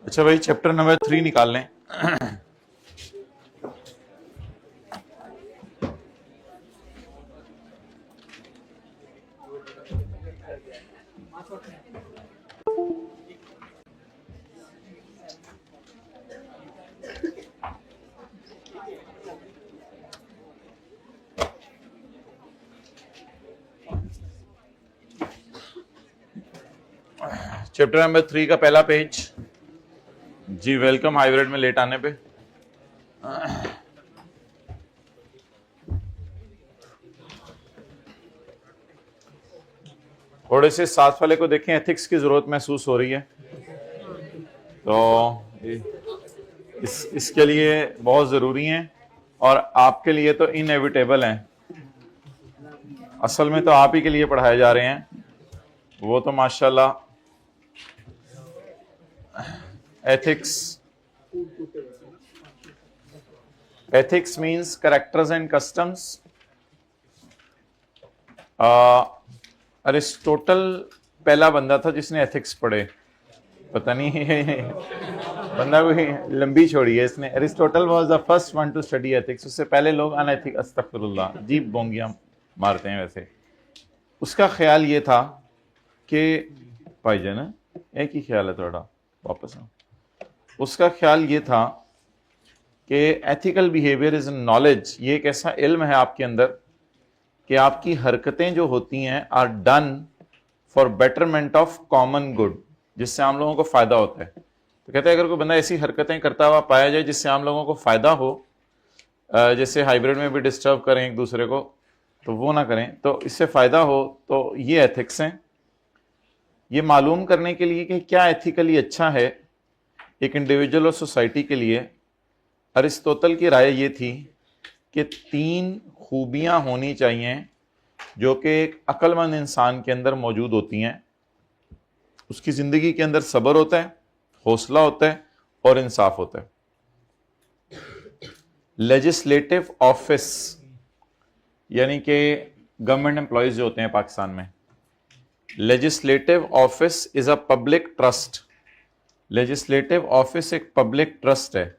अच्छा भाई, chapter number 3 निकाल लें। चैप्टर नंबर 3 का पहला पेज। जी वेलकम हाइब्रिड में लेट आने पे। थोड़े से साथ वाले को देखें, एथिक्स की जरूरत महसूस हो रही है तो इसके लिए बहुत जरूरी है और आपके लिए तो इनएविटेबल हैं। असल में तो आप ही के लिए पढ़ाए जा रहे हैं, वो तो माशाल्लाह। Ethics means characters and customs. Aristotle पहला बंदा था जिसने एथिक्स पढ़े, पता नहीं बंदा कोई लंबी छोड़ी है इसने। Aristotle was the first one two study ethics. उससे पहले लोग अनएथिक, अस्तगफिरुल्लाह, अजीब बोंगियां मारते हैं। वैसे उसका ख्याल ये था कि भाईजान ना, एक ही ख्याल है थोड़ा, वापस आओ। उसका ख्याल ये था कि एथिकल बिहेवियर इज नॉलेज। ये एक ऐसा इल्म है आपके अंदर कि आपकी हरकतें जो होती हैं are done for betterment of common good, जिससे आम लोगों को फायदा होता है। तो कहते हैं अगर कोई बंदा ऐसी हरकतें करता हुआ पाया जाए जिससे आम लोगों को फायदा हो, जैसे हाइब्रिड में भी डिस्टर्ब करें एक दूसरे को, तो वो ना करें, तो इससे फायदा हो, तो ये एथिक्स हैं। ये मालूम करने के लिए कि क्या एथिकली अच्छा है एक इंडिविजुअल और सोसाइटी के लिए, अरिस्टोटल की राय ये थी कि 3 खूबियां होनी चाहिए जो कि एक अक्लमंद इंसान के अंदर मौजूद होती हैं। उसकी जिंदगी के अंदर सब्र होता है, हौसला होता है और इंसाफ होता है। लेजिस्लेटिव ऑफिस यानी कि गवर्नमेंट एम्प्लॉयज जो होते हैं पाकिस्तान में, legislative office is a public trust. Legislative office एक पब्लिक ट्रस्ट है।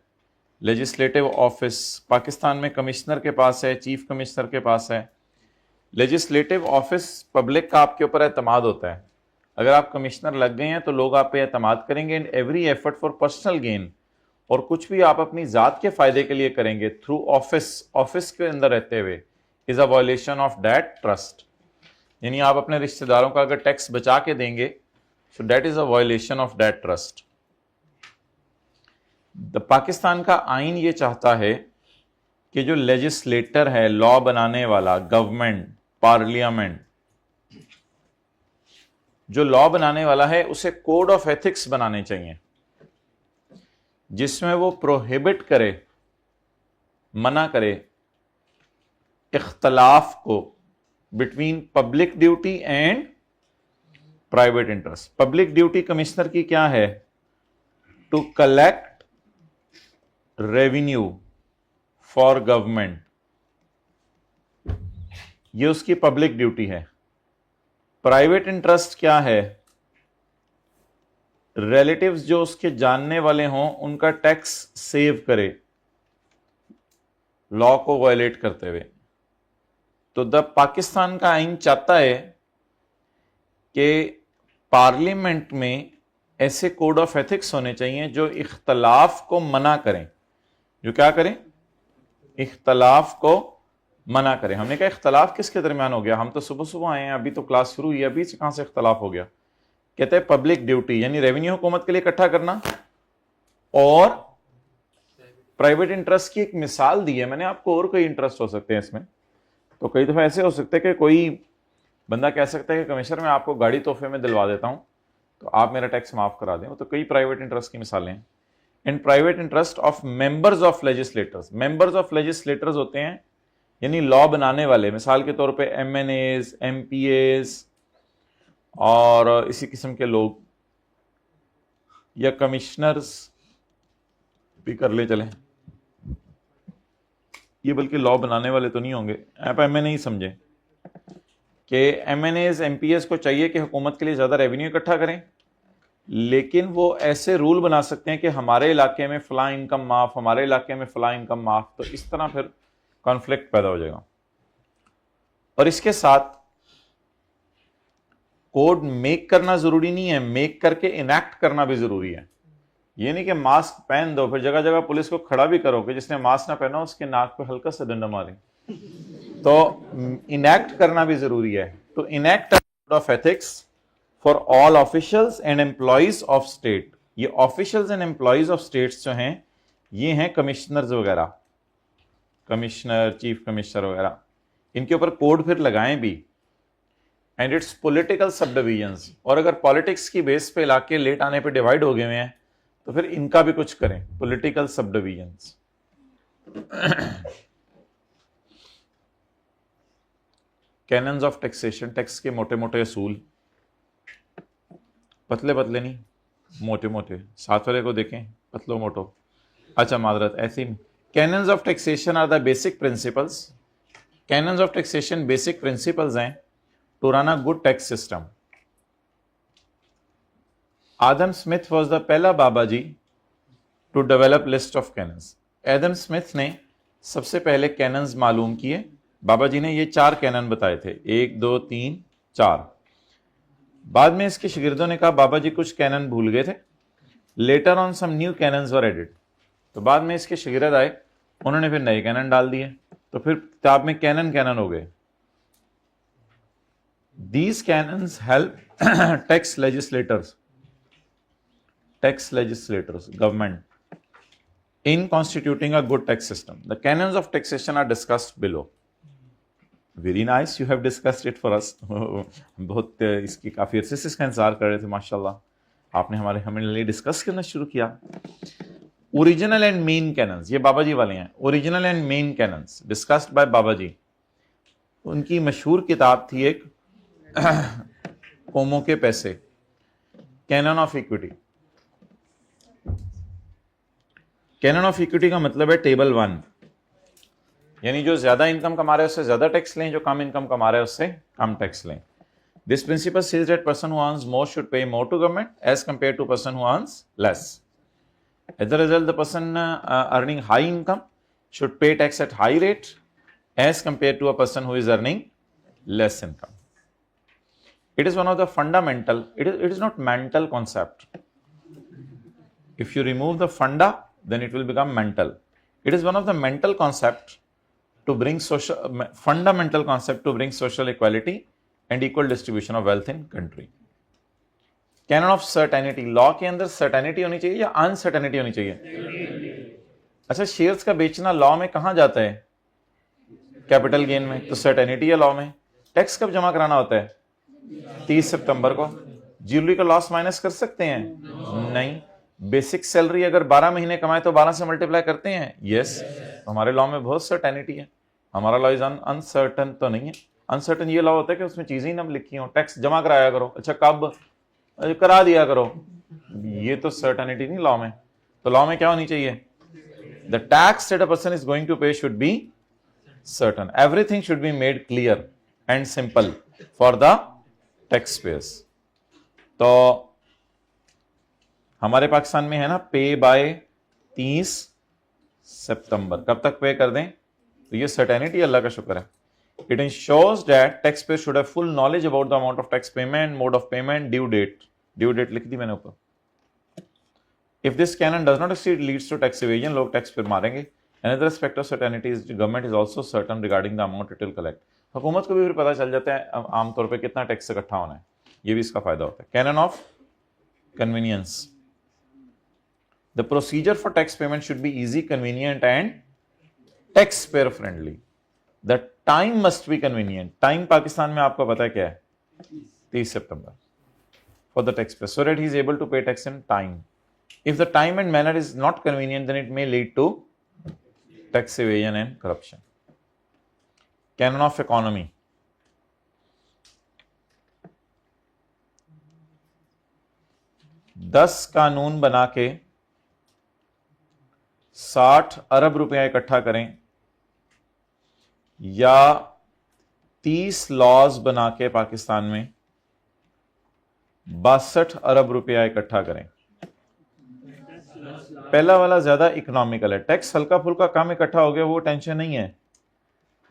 लेजिस्लेटिव ऑफिस पाकिस्तान में कमिश्नर के पास है, चीफ कमिश्नर के पास है। लेजिस्लेटिव ऑफिस पब्लिक का आपके ऊपर एतमाद होता है। अगर आप कमिश्नर लग गए हैं तो लोग आप पे एतमाद करेंगे in every effort for personal gain, और कुछ भी आप अपनी जात के फायदे के लिए करेंगे थ्रू ऑफिस, ऑफिस के अंदर रहते हुए, is a violation of that trust. यानी आप अपने रिश्तेदारों का अगर टैक्स बचा के देंगे, so that is a violation of that trust. Pakistan का आइन ये चाहता है कि जो लेजिस्लेटर है, लॉ बनाने वाला, गवर्नमेंट, पार्लियामेंट, जो लॉ बनाने वाला है उसे कोड ऑफ एथिक्स बनाने चाहिए जिसमें वो प्रोहिबिट करे, मना करे इख्तलाफ को between public duty and private interest. Public duty commissioner की क्या है? To collect revenue for government, ये उसकी पब्लिक ड्यूटी है। प्राइवेट इंटरेस्ट क्या है? रिलेटिव्स जो उसके जानने वाले हों उनका टैक्स सेव करे लॉ को वायलेट करते हुए। तो द पाकिस्तान का आइन चाहता है कि पार्लियामेंट में ऐसे कोड ऑफ एथिक्स होने चाहिए जो इख्तलाफ को मना करें। जो क्या करें? इख्तलाफ को मना करें। हमने कहा इख्तलाफ किसके दरमियान हो गया? हम तो सुबह सुबह आए हैं, अभी तो क्लास शुरू हुई है, अभी से कहां से इख्तलाफ हो गया? कहते हैं पब्लिक ड्यूटी यानी रेवेन्यू हुकूमत के लिए इकट्ठा करना, और प्राइवेट इंटरेस्ट की एक मिसाल दी है मैंने आपको। और कई इंटरेस्ट हो सकते हैं इसमें। तो कई दफा ऐसे हो सकते हैं कि कोई बंदा कह सकता है कि कमिश्नर मैं आपको गाड़ी तोहफे में दिलवा देता हूं तो आप मेरा टैक्स माफ करा दें। तो कई प्राइवेट इंटरेस्ट की मिसालें हैं। In private interest of members of legislators, members of legislators होते हैं यानी लॉ बनाने वाले, मिसाल के तौर पे MNAs, MPAs और इसी किस्म के लोग, या कमिश्नर्स भी कर ले चलें। ये बल्कि लॉ बनाने वाले तो नहीं होंगे, आप MNA ही समझें। कि MNAs MPs को चाहिए कि हुकूमत के लिए ज़्यादा रेवेन्यू इकट्ठा करें, लेकिन वो ऐसे रूल बना सकते हैं कि हमारे इलाके में फ़लाँ इनकम माफ़, हमारे इलाके में फ़लाँ इनकम माफ़, तो इस तरह फिर कॉन्फ्लिक्ट पैदा हो जाएगा। और इसके साथ कोड मेक करना ज़रूरी नहीं है, मेक करके इनैक्ट करना भी ज़रूरी है। ये नहीं कि मास्क पहन दो फिर जगह जगह पुलिस को खड़ा भी करो कि जिसने मास्क ना पहना उसके नाक पे हल्का सा डंडा मारे। तो इनैक्ट करना भी जरूरी है। तो enact code of ethics for all officials and employees of state. ये officials and employees of states जो हैं ये हैं कमिश्नर्स वगैरह, कमिश्नर, चीफ कमिश्नर वगैरह, इनके ऊपर कोड फिर लगाएं भी। एंड इट्स पॉलिटिकल सब डिविजन्स, और अगर पॉलिटिक्स की बेस पे इलाके लेट आने पे डिवाइड हो गए हुए हैं तो फिर इनका भी कुछ करें, पॉलिटिकल सब divisions. Cannons of taxation, tax के मोटे मोटे असूल, पतले पतले नहीं, मोटे मोटे। साथ वाले को देखें, पतलो मोटो, अच्छा मादरत ऐसे ही। Canons of taxation are the basic principles. Canons of taxation basic principles हैं to run a good tax system. Adam Smith was the पहला बाबा जी to develop list of canons. Adam Smith ने सबसे पहले कैनन्स मालूम किए। बाबा जी ने ये 4 कैनन बताए थे, 1 2 3 4। बाद में इसके शागिर्दों ने कहा बाबा जी कुछ कैनन भूल गए थे। Later on some new canons were added. तो बाद में इसके शागिर्द आए, उन्होंने फिर नए कैनन डाल दिए, तो फिर किताब में कैनन कैनन हो गए। These cannons help tax legislators government in constituting a good tax system. The canons of taxation are discussed below. Very nice, you have discussed it for us. बहुत इसकी काफ़ी अच्छे से इसका इंतजार कर रहे थे, माशाल्लाह आपने हमारे लिए डिस्कस करना शुरू किया। ओरिजिनल एंड मेन कैनन्स, ये बाबा जी वाले हैं। Original and main canons discussed by Baba ji. उनकी मशहूर किताब थी एक, कोमों के पैसे, canon of equity. Canon of equity का मतलब है टेबल 1, यानी जो ज्यादा इनकम कमा रहे हैं उससे ज्यादा टैक्स लें, जो कम इनकम कमा रहे हैं उससे कम टैक्स लें। This principle says that person who earns more should pay more to government as compare to person who earns less. As a result the person earning high income should pay tax at high rate as compared to a person who is earning less income. It is one of the fundamental, it is not mental concept. If you remove the funda, then it will become mental. It is one of the mental concept to bring fundamental concept to bring social equality and equal distribution of wealth in country. Canon of certainty, law के अंदर certainty होनी चाहिए या uncertainty होनी चाहिए? अच्छा, shares का बेचना लॉ में कहां जाता है? कैपिटल गेन में, तो सर्टेनिटी है लॉ में। टैक्स कब जमा कराना होता है? 30 सितंबर को। ज्वेलरी का लॉस माइनस कर सकते हैं? नहीं। बेसिक सैलरी अगर 12 महीने कमाए तो 12 से मल्टीप्लाई करते हैं? यस। तो हमारे लॉ में बहुत सर्टेनिटी है। हमारा लॉ इज अनसर्टन तो नहीं है। अनसर्टन ये लॉ होता है कि उसमें चीजें ही ना लिखी हो, टैक्स जमा कराया करो, अच्छा कब करा दिया करो, ये तो सर्टेनिटी नहीं लॉ में। तो लॉ में क्या होनी चाहिए? The tax that a person is going to pay should be certain. Everything should be made clear and simple for the taxpayers. तो हमारे पाकिस्तान में है ना पे बाय 30 सितंबर, कब तक पे कर दें? तो ये सर्टेनिटी अल्लाह का शुक्र है। It ensures that taxpayers should have full knowledge about the amount of tax payment, mode of payment, due date. Due date लिख दी मैंने ऊपर। If this canon does not exceed, leads to tax evasion, लोग tax फिर मारेंगे। Another aspect of certainty is government is also certain regarding the amount it will collect. हुकूमत को भी फिर पता चल जाता है आमतौर पे कितना टैक्स इकट्ठा होना है, ये भी इसका फायदा होता है। Canon of convenience. The procedure for tax payment should be easy, convenient and taxpayer friendly. The time must be convenient. Time Pakistan में आपको पता है क्या है? 30 सितंबर for the taxpayer, so that he is able to pay tax in time. If the time and manner is not convenient, then it may lead to tax evasion and corruption. Canon of economy. दस कानून बना के 60 अरब रुपया इकट्ठा करें या 30 laws बना के पाकिस्तान में 62 अरब रुपया इकट्ठा करें। पहला वाला ज्यादा इकोनॉमिकल है, टैक्स हल्का फुल्का कम इकट्ठा हो गया, वो टेंशन नहीं है।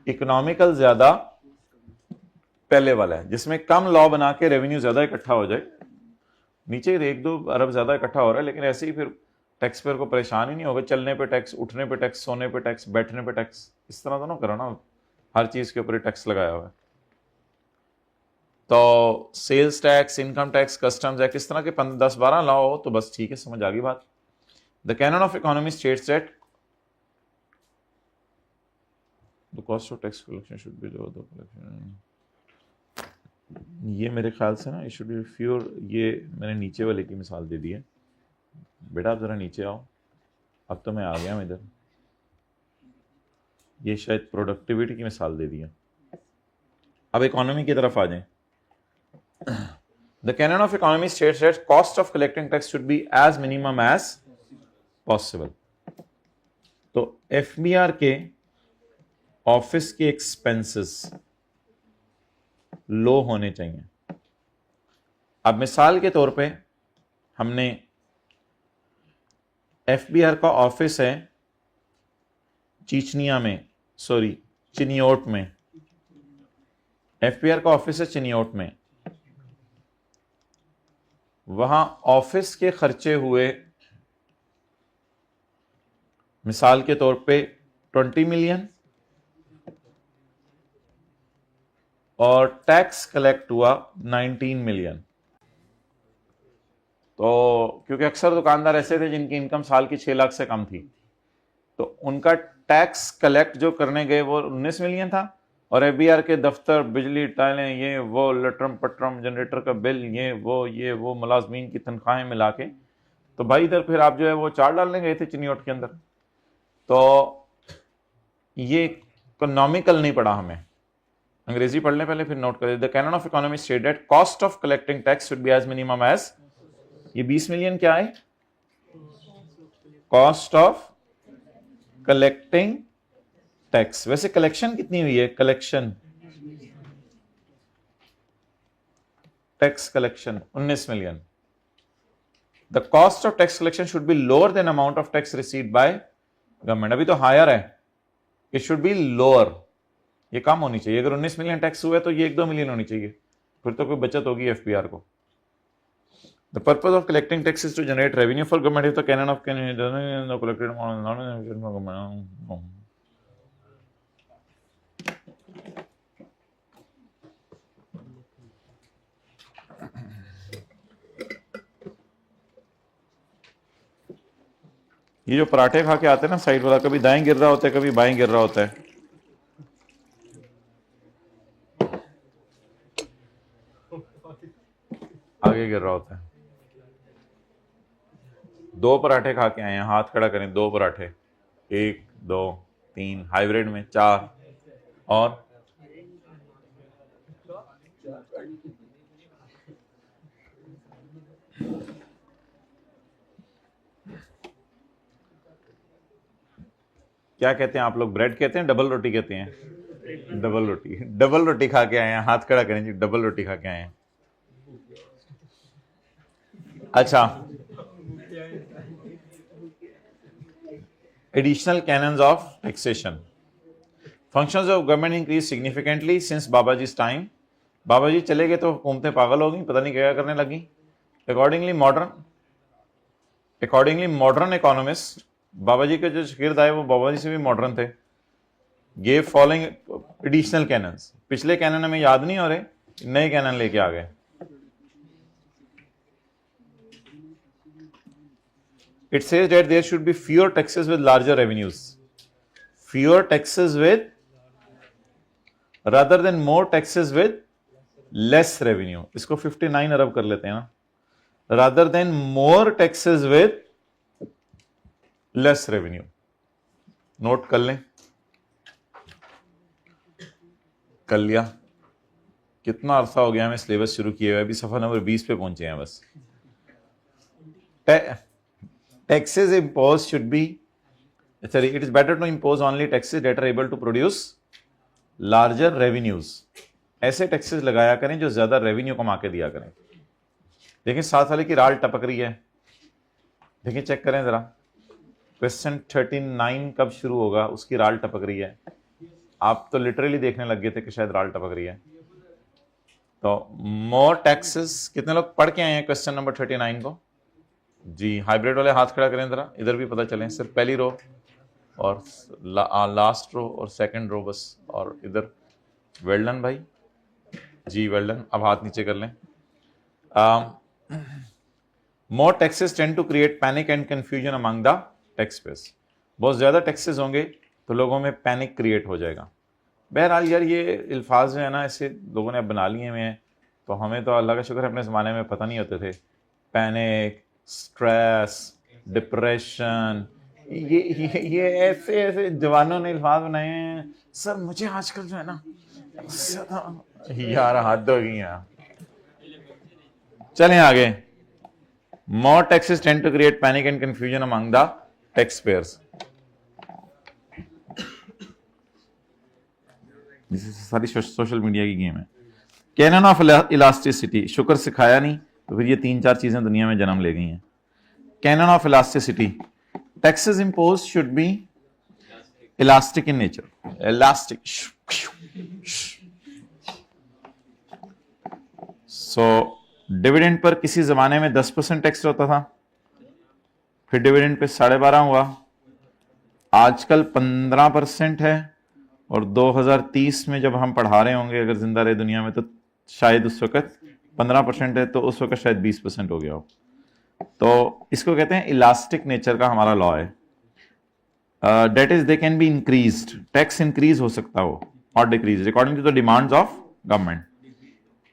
इकोनॉमिकल ज्यादा पहले वाला है, जिसमें कम लॉ बना के रेवेन्यू ज्यादा इकट्ठा हो जाए। नीचे 1-2 अरब ज्यादा इकट्ठा हो रहा है, लेकिन ऐसे ही फिर टैक्स पेयर को परेशान ही नहीं होगा। चलने पे टैक्स, उठने पे टैक्स, सोने पे टैक्स, बैठने पे टैक्स, इस तरह तो ना करो ना, हर चीज के ऊपर टैक्स लगाया हुआ है। तो sales tax, income tax, customs act, इस तरह के 10-12 लॉ हो तो बस ठीक है, समझ आ गई बात। The canon of economy states that the cost of tax collection should B low the collection. ये मेरे ख्याल से ना इट शुड बी फ्यूर, ये मैंने नीचे वाले की मिसाल दे दी है। बेटा आप जरा नीचे आओ, अब तो मैं आ गया मैं इधर। ये शायद प्रोडक्टिविटी की मिसाल दे दी है। अब इकोनॉमी की तरफ आ जाएं। The canon of economy states that cost of collecting tax should be as minimum as possible. तो एफबीआर के ऑफिस के एक्सपेंसेस लो होने चाहिए। अब मिसाल के तौर पे हमने एफबीआर का ऑफिस है चिचनिया में, सॉरी चिनियोट में। एफबीआर का ऑफिस है चिनियोट में। वहां ऑफिस के खर्चे हुए मिसाल के तौर पे 20 मिलियन और टैक्स कलेक्ट हुआ 19 मिलियन। तो क्योंकि अक्सर दुकानदार ऐसे थे जिनकी इनकम साल की 6 लाख से कम थी, तो उनका टैक्स कलेक्ट जो करने गए वो 19 मिलियन था। और एफबीआर के दफ्तर, बिजली, टाइलें, ये वो, लटरम पटरम, जनरेटर का बिल, ये वो मुलाजमीन की तनख्वाहें मिला के, तो भाई इधर फिर आप जो है वो 4 डालने गए थे चिनियोट के अंदर। तो ये इकोनॉमिकल नहीं पड़ा हमें, अंग्रेजी पढ़ लें पहले फिर नोट करें। The canon of economy state that cost of collecting tax should be as minimum as, ये 20 मिलियन क्या है? Cost of collecting tax. वैसे कलेक्शन कितनी हुई है? Collection, tax collection 19 million. The cost of tax collection should be lower than amount of tax received by government. अभी तो higher है, इट शुड बी लोअर, ये कम होनी चाहिए। अगर 19 मिलियन टैक्स हुआ है तो ये 1-2 मिलियन होनी चाहिए, फिर तो कोई बचत होगी एफबीआर को। The purpose of collecting taxes to generate revenue for government if the canon of collected amount. ये जो पराठे खा के आते हैं ना साइड वाला, कभी दाएं गिर रहा होता है, कभी बाएं गिर रहा होता है। आगे गिर रहा होता है। 2 पराठे खा के आए हैं, हाथ खड़ा करें। 2 पराठे, 1 2 3, हाइब्रिड में 4, और क्या कहते हैं आप लोग? ब्रेड कहते हैं, डबल रोटी कहते हैं? डबल रोटी। डबल रोटी खा के आए हैं, हाथ खड़ा करें जी, डबल रोटी खा के आए हैं। अच्छा, additional canons of taxation. Functions of government increase significantly since Babaji's time. Babaji चले गए तो हुकूमतें पागल हो गई, पता नहीं क्या करने लगी। अकॉर्डिंगली मॉडर्न इकोनॉमिस्ट, बाबाजी के जो शागिर्द आए वो बाबाजी से भी मॉडर्न थे, ये फॉलोइंग एडिशनल कैनन्स। पिछले कैनन हमें याद नहीं हो रहे, नए कैनन लेके आ गए। It says that there should be fewer taxes with larger revenues. Fewer taxes with, rather than more taxes with less revenue. इसको 59 अरब कर लेते हैं ना। Rather than more taxes with less revenue. Note कर लें, कर लिया। कितना अरसा हो गया हमें सिलेबस शुरू किए हुए, अभी सफा नंबर 20 पे पहुंचे हैं बस। Taxes imposed should be, sorry, it is better to impose only taxes that are able to produce larger revenues, ऐसे टैक्सेस लगाया करें जो ज्यादा रेवेन्यू कमा के दिया करें। देखिए साथ वाले की राल टपक रही है, देखिए चेक करें जरा, क्वेश्चन 39 कब शुरू होगा, उसकी राल टपक रही है। आप तो लिटरली देखने लग गए थे कि शायद राल टपक रही है। तो मोर टैक्सेस, कितने लोग पढ़ के आए हैं क्वेश्चन नंबर 39 को? जी, हाइब्रिड वाले हाथ खड़ा करें जरा, इधर भी पता चले, सिर्फ पहली रो और लास्ट रो और सेकंड रो बस, और इधर वेल्डन भाई जी, वेल्डन। अब हाथ नीचे कर लें। More taxes tend to create panic and confusion among the taxpayers. बहुत ज्यादा टैक्सेस होंगे तो लोगों में पैनिक क्रिएट हो जाएगा। बहरहाल यार ये अल्फाज जो है ना, ऐसे लोगों ने बना लिए हुए हैं, तो हमें तो अल्लाह का शुक्र है अपने ज़माने में पता नहीं होते थे। पैनिक, स्ट्रेस, डिप्रेशन, ये ऐसे ऐसे जवानों ने अल्फाज बनाए हैं। सर मुझे आजकल जो है ना यार हद हो गई है। चलें आगे। More taxes tend to create panic and confusion among the taxpayers. सारी सोशल मीडिया की गेम है। कैनन ऑफ इलास्टिसिटी, शुक्र सिखाया नहीं तो फिर ये 3-4 चीजें दुनिया में जन्म ले गई हैं। Cannon of elasticity, taxes impose should be elastic in nature. Elastic, so dividend per किसी जमाने में 10% टैक्स होता था, फिर डिविडेंड पे 12.5 हुआ, आजकल 15% है, और 2030 में जब हम पढ़ा रहे होंगे, अगर जिंदा रहे दुनिया में, तो शायद उस वक्त 15% है, तो उस वक्त शायद 20% हो गया हो। तो इसको कहते हैं इलास्टिक नेचर का हमारा लॉ है। That is they can be increased, tax increase हो सकता हो और decrease according to the demands of government.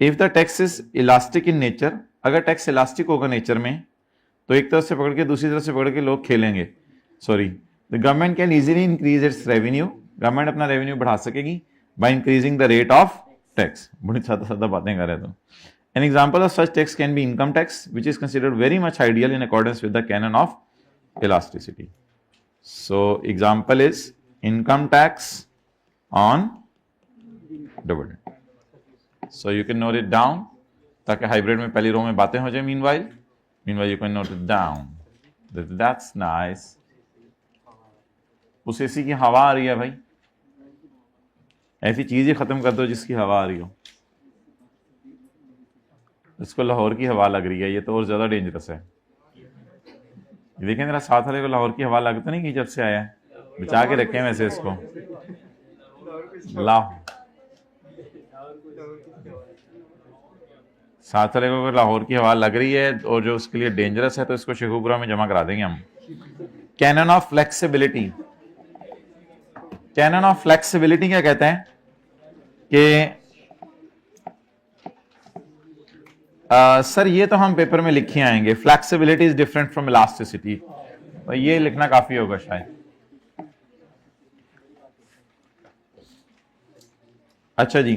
If the tax is elastic in nature, अगर टैक्स इलास्टिक होगा नेचर में, तो एक तरफ से पकड़ के दूसरी तरफ से पकड़ के लोग खेलेंगे। Sorry, the government can easily increase its revenue, government अपना रेवेन्यू बढ़ा सकेगी by increasing the rate of tax. बड़ी सादा सादा बातें कर रहे तो। An example of such tax can be income tax, which is considered very much ideal in accordance with the canon of elasticity. So example is income tax on dividend. So you can note it down, ताकि hybrid में पहली रो में बातें हो जाए। Meanwhile you can note it down, that's nice. उस AC की हवा आ रही है भाई, ऐसी चीज ही खत्म कर दो जिसकी हवा आ रही हो। इसको लाहौर की हवा लग रही है, ये तो और ज्यादा डेंजरस है। देखें मेरा साथ वाले को लाहौर की हवा लग तो नहीं कि जब से आया है, बचा के रखें वैसे इसको। साथ वाले को अगर लाहौर की हवा लग रही है और जो उसके लिए डेंजरस है, तो इसको शेखुपुरा में जमा करा देंगे हम। Canon of flexibility, canon of flexibility क्या कहते हैं कि सर ये तो हम पेपर में लिखे आएंगे, flexibility is different from elasticity, तो ये लिखना काफी होगा शायद। अच्छा जी,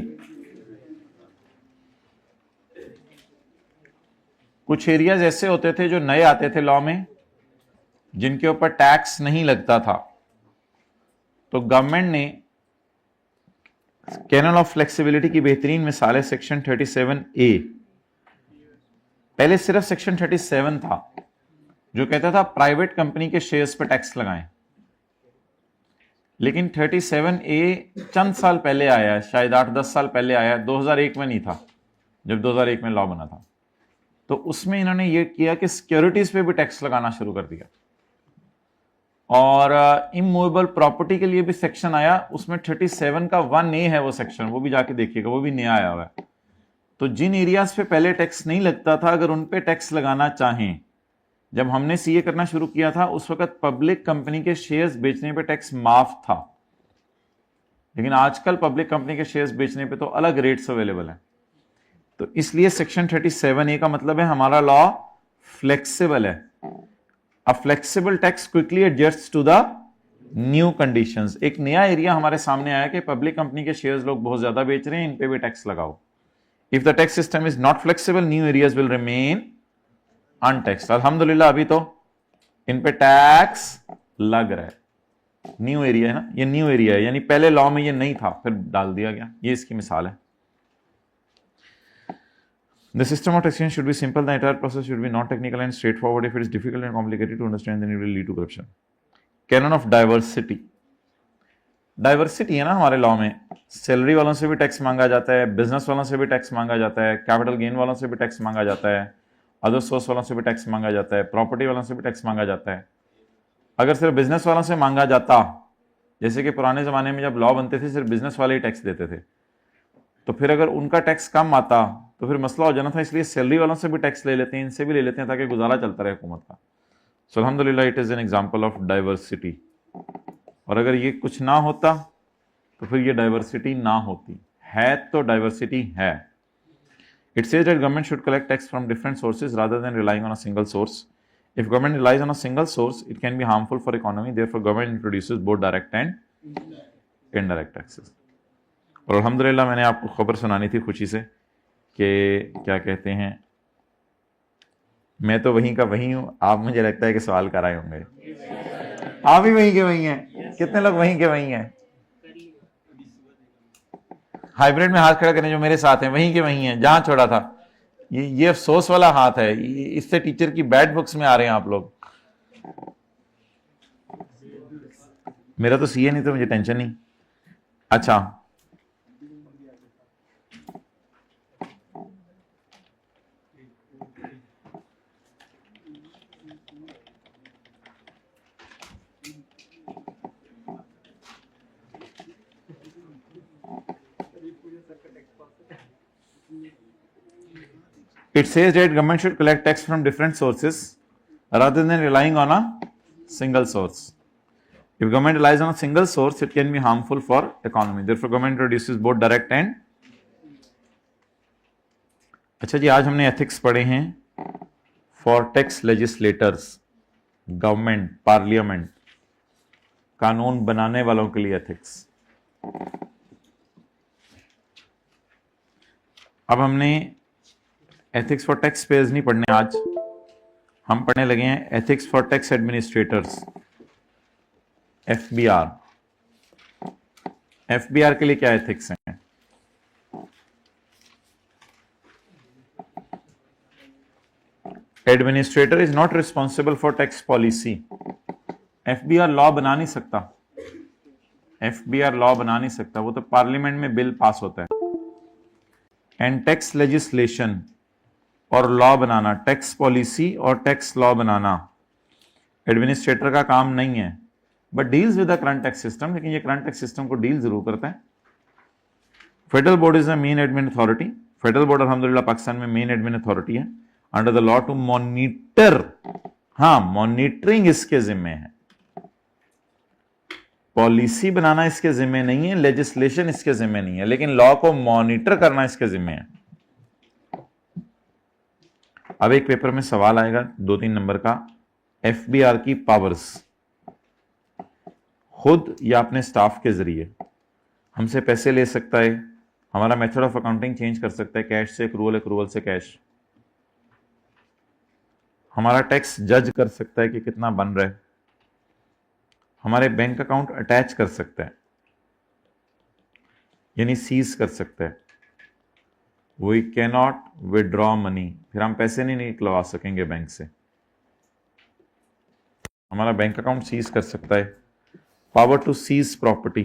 कुछ एरियाज ऐसे होते थे जो नए आते थे लॉ में, जिनके ऊपर टैक्स नहीं लगता था, तो गवर्नमेंट ने कैनन ऑफ फ्लेक्सिबिलिटी की बेहतरीन मिसाल है सेक्शन 37A। पहले सिर्फ सेक्शन 37 था जो कहता था प्राइवेट कंपनी के शेयर्स पर टैक्स लगाएं, लेकिन 37A चंद साल पहले आया, शायद 8-10 साल पहले आया, 2001 में नहीं था जब 2001 में लॉ बना था। तो उसमें इन्होंने ये किया कि सिक्योरिटीज पे भी टैक्स लगाना शुरू कर दिया, और इमूवेबल प्रॉपर्टी के लिए भी सेक्शन आया, उसमें 37 का 1A है वो सेक्शन, वो भी जाके देखिएगा, वो भी नया आया हुआ है। तो जिन एरियाज पे पहले टैक्स नहीं लगता था, अगर उन पे टैक्स लगाना चाहें, जब हमने सीए करना शुरू किया था उस वक्त पब्लिक कंपनी के शेयर्स बेचने पे टैक्स माफ था, लेकिन आजकल पब्लिक कंपनी के शेयर्स बेचने पे तो अलग रेट्स अवेलेबल हैं। तो इसलिए सेक्शन 37A का मतलब है हमारा लॉ फ्लेक्सिबल है। A flexible tax quickly adjusts to the new conditions. एक नया एरिया हमारे सामने आया कि पब्लिक कंपनी के शेयर्स लोग बहुत ज्यादा बेच रहे हैं, इन पे भी टैक्स लगाओ। If the tax system is not flexible, new areas will remain untaxed. अल्हम्दुलिल्लाह अभी तो इन पे टैक्स लग रहा है। न्यू एरिया है ना, ये न्यू एरिया है, यानी पहले लॉ में ये नहीं था फिर डाल दिया गया, ये इसकी मिसाल है। The system of taxation should be simple. The entire process should be not technical and straightforward. If it is difficult and complicated to understand, then it will lead to corruption. Canon of diversity. Diversity है ना हमारे law में, salary वालों से भी tax मांगा जाता है, बिजनेस वालों से भी टैक्स मांगा जाता है, कैपिटल गेन वालों से भी टैक्स मांगा जाता है, अदर सोर्स वालों से भी टैक्स मांगा जाता है, प्रॉपर्टी वालों से भी टैक्स मांगा जाता है। अगर सिर्फ बिजनेस वालों से मांगा जाता, जैसे कि पुराने ज़माने में जब लॉ बनते थे सिर्फ बिजनेस वाले ही टैक्स देते थे, तो फिर अगर उनका टैक्स कम आता तो फिर मसला हो जाना था, इसलिए सैलरी वालों से भी टैक्स ले लेते हैं, इनसे भी ले लेते हैं ताकि गुजारा चलता रहे हुकूमत का। सो अल्हम्दुलिल्लाह it is an example of diversity. और अगर ये कुछ ना होता तो फिर ये डाइवर्सिटी ना होती, है तो डाइवर्सिटी है। It says that government should collect tax from different sources rather than relying on a single source. If government relies on a single source, it can be harmful for economy. Therefore, government introduces both direct and indirect taxes. और अल्हम्दुलिल्लाह मैंने आपको खबर सुनानी थी खुशी से कि क्या कहते हैं, मैं तो वहीं का वहीं हूँ, आप मुझे लगता है कि सवाल कर आए होंगे। आप भी वहीं के वहीं हैं, कितने लोग वहीं के वहीं हैं? हाइब्रिड में हाथ खड़ा करें जो मेरे साथ हैं, वहीं के वहीं हैं जहां छोड़ा था। ये अफसोस वाला हाथ है, इससे टीचर की बैड बुक्स में आ रहे हैं आप लोग। मेरा तो सीए नहीं तो मुझे टेंशन नहीं। अच्छा, it says that government should collect tax from different sources rather than relying on a single source. If government relies on a single source, it can be harmful for economy. Therefore, government introduces both direct and। अच्छा जी, आज हमने ethics पढ़े हैं for tax legislators, government, parliament, कानून बनाने वालों के लिए एथिक्स। अब हमने एथिक्स फॉर टैक्स पेयर्स नहीं पढ़ने, आज हम पढ़ने लगे हैं ethics for tax administrators, FBR. FBR के लिए क्या एथिक्स हैं? Administrator is not responsible for tax policy. FBR law बना नहीं सकता, एफबीआर लॉ बना नहीं सकता, वो तो पार्लियामेंट में बिल पास होता है। एंड टैक्स लेजिस्लेशन और लॉ बनाना, टैक्स पॉलिसी और टैक्स लॉ बनाना एडमिनिस्ट्रेटर का काम नहीं है, but deals with the current tax system. लेकिन ये करंट टैक्स सिस्टम को डील जरूर करता है। Federal board is the main admin authority. Federal board अल्हम्दुलिल्लाह पाकिस्तान में मेन एडमिन अथॉरिटी है under the law to monitor. हाँ, मॉनिटरिंग इसके जिम्मे है, पॉलिसी बनाना इसके जिम्मे नहीं है, लेजिस्लेशन इसके जिम्मे नहीं है, लेकिन लॉ को मॉनिटर करना इसके जिम्मे है। अब एक पेपर में सवाल आएगा 2-3 नंबर का, एफबीआर की पावर्स, खुद या अपने स्टाफ के जरिए हमसे पैसे ले सकता है, हमारा मेथड ऑफ अकाउंटिंग चेंज कर सकता है, कैश से एक्रूवल, एक्रूवल से कैश, हमारा टैक्स जज कर सकता है कि कितना बन रहा है, हमारे बैंक अकाउंट अटैच कर सकता है, यानी सीज कर सकता है। वी कैनॉट विड्रॉ मनी, फिर हम पैसे नहीं निकलवा सकेंगे बैंक से, हमारा बैंक अकाउंट सीज कर सकता है। Power to seize property,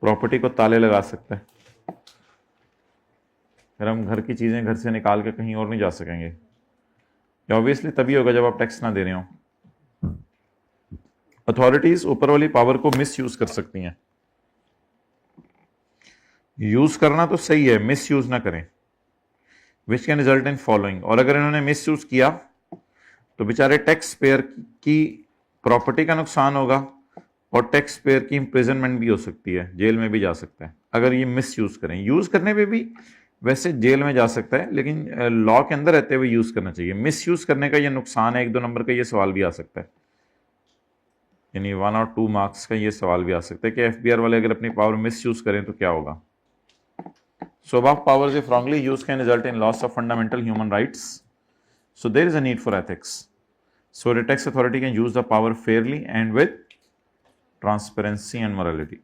property को ताले लगा सकता है, फिर हम घर की चीजें घर से निकाल के कहीं और नहीं जा सकेंगे। ऑब्वियसली तभी होगा जब आप टैक्स ना दे रहे हो। अथॉरिटीज ऊपर वाली पावर को मिस यूज कर सकती हैं, यूज करना तो सही है, मिस यूज ना करें, which can result in following. और अगर इन्होंने मिस यूज किया तो बेचारे टैक्स पेयर की प्रॉपर्टी का नुकसान होगा और टैक्स पेयर की इंप्रिजनमेंट भी हो सकती है, जेल में भी जा सकता है अगर ये मिस यूज करें। यूज करने पे भी वैसे जेल में जा सकता है, लेकिन लॉ के अंदर रहते हुए यूज करना चाहिए। मिस यूज करने का ये नुकसान है, 1-2 नंबर का ये सवाल भी आ सकता है, यानी 1 और 2 मार्क्स का ये सवाल भी आ सकता है कि एफबीआर वाले अगर अपनी पावर मिस यूज करें तो क्या होगा। So above powers if wrongly used can result in loss of fundamental human rights. So there is a need for ethics. So the tax authority can use the power fairly and with transparency and morality.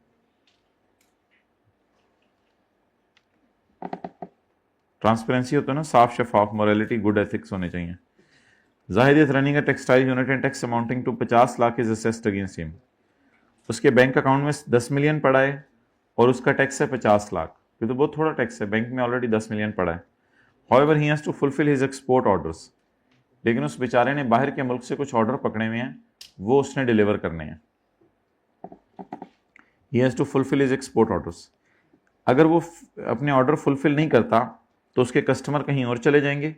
Transparency होता है ना, साफ शफाफ, morality good ethics होने चाहिए। Zahid is running a textile unit and tax amounting to 50 lakh is assessed against him. उसके bank account में 10 million पड़ा है और उसका टैक्स है 50 लाख। ये तो बहुत थोड़ा टैक्स है, बैंक में ऑलरेडी 10 मिलियन पड़ा है। However he has to fulfil his export orders. लेकिन उस बेचारे ने बाहर के मुल्क से कुछ ऑर्डर पकड़े हुए हैं, वो उसने डिलीवर करने हैं। He has to fulfil his export orders. अगर वो अपने ऑर्डर फुलफिल नहीं करता तो उसके कस्टमर कहीं और चले जाएंगे,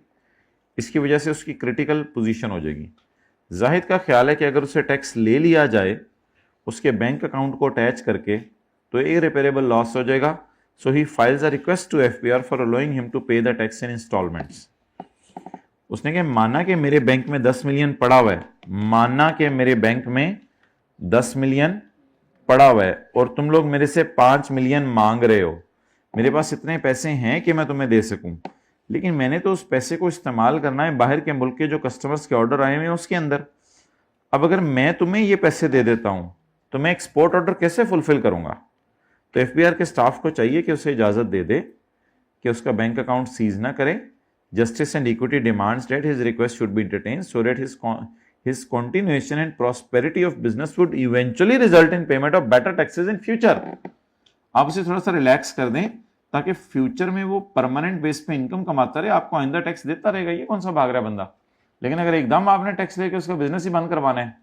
इसकी वजह से उसकी क्रिटिकल पोजीशन हो जाएगी। जाहिद का ख्याल है कि अगर उसे टैक्स ले लिया जाए उसके बैंक अकाउंट को अटैच करके तो इररिपेयरेबल लॉस हो जाएगा। So he files a request to FBR for allowing him to pay the tax in installments. उसने कहा माना कि मेरे बैंक में 10 मिलियन पड़ा हुआ है, माना कि मेरे बैंक में 10 मिलियन पड़ा हुआ है और तुम लोग मेरे से 5 मिलियन मांग रहे हो, मेरे पास इतने पैसे हैं कि मैं तुम्हें दे सकूं, लेकिन मैंने तो उस पैसे को इस्तेमाल करना है बाहर के मुल्क के जो कस्टमर्स के ऑर्डर आए हुए हैं उसके अंदर। अब अगर मैं तुम्हें ये पैसे दे देता हूं तो मैं एक्सपोर्ट ऑर्डर कैसे फुलफिल करूंगा? तो एफबीआर के स्टाफ को चाहिए कि उसे इजाजत दे दे कि उसका बैंक अकाउंट सीज ना करे। Justice and equity demands that his request should be entertained so that his continuation and prosperity of business would eventually result in payment of better taxes in future। आप उसे थोड़ा सा relax कर दें ताकि future में वो परमानेंट बेस पे इनकम कमाता रहे, आपको आइंदा टैक्स देता रहेगा। ये कौन सा भाग रहा है बंदा? लेकिन अगर एकदम आपने टैक्स लेके उसका बिजनेस ही बंद करवाना है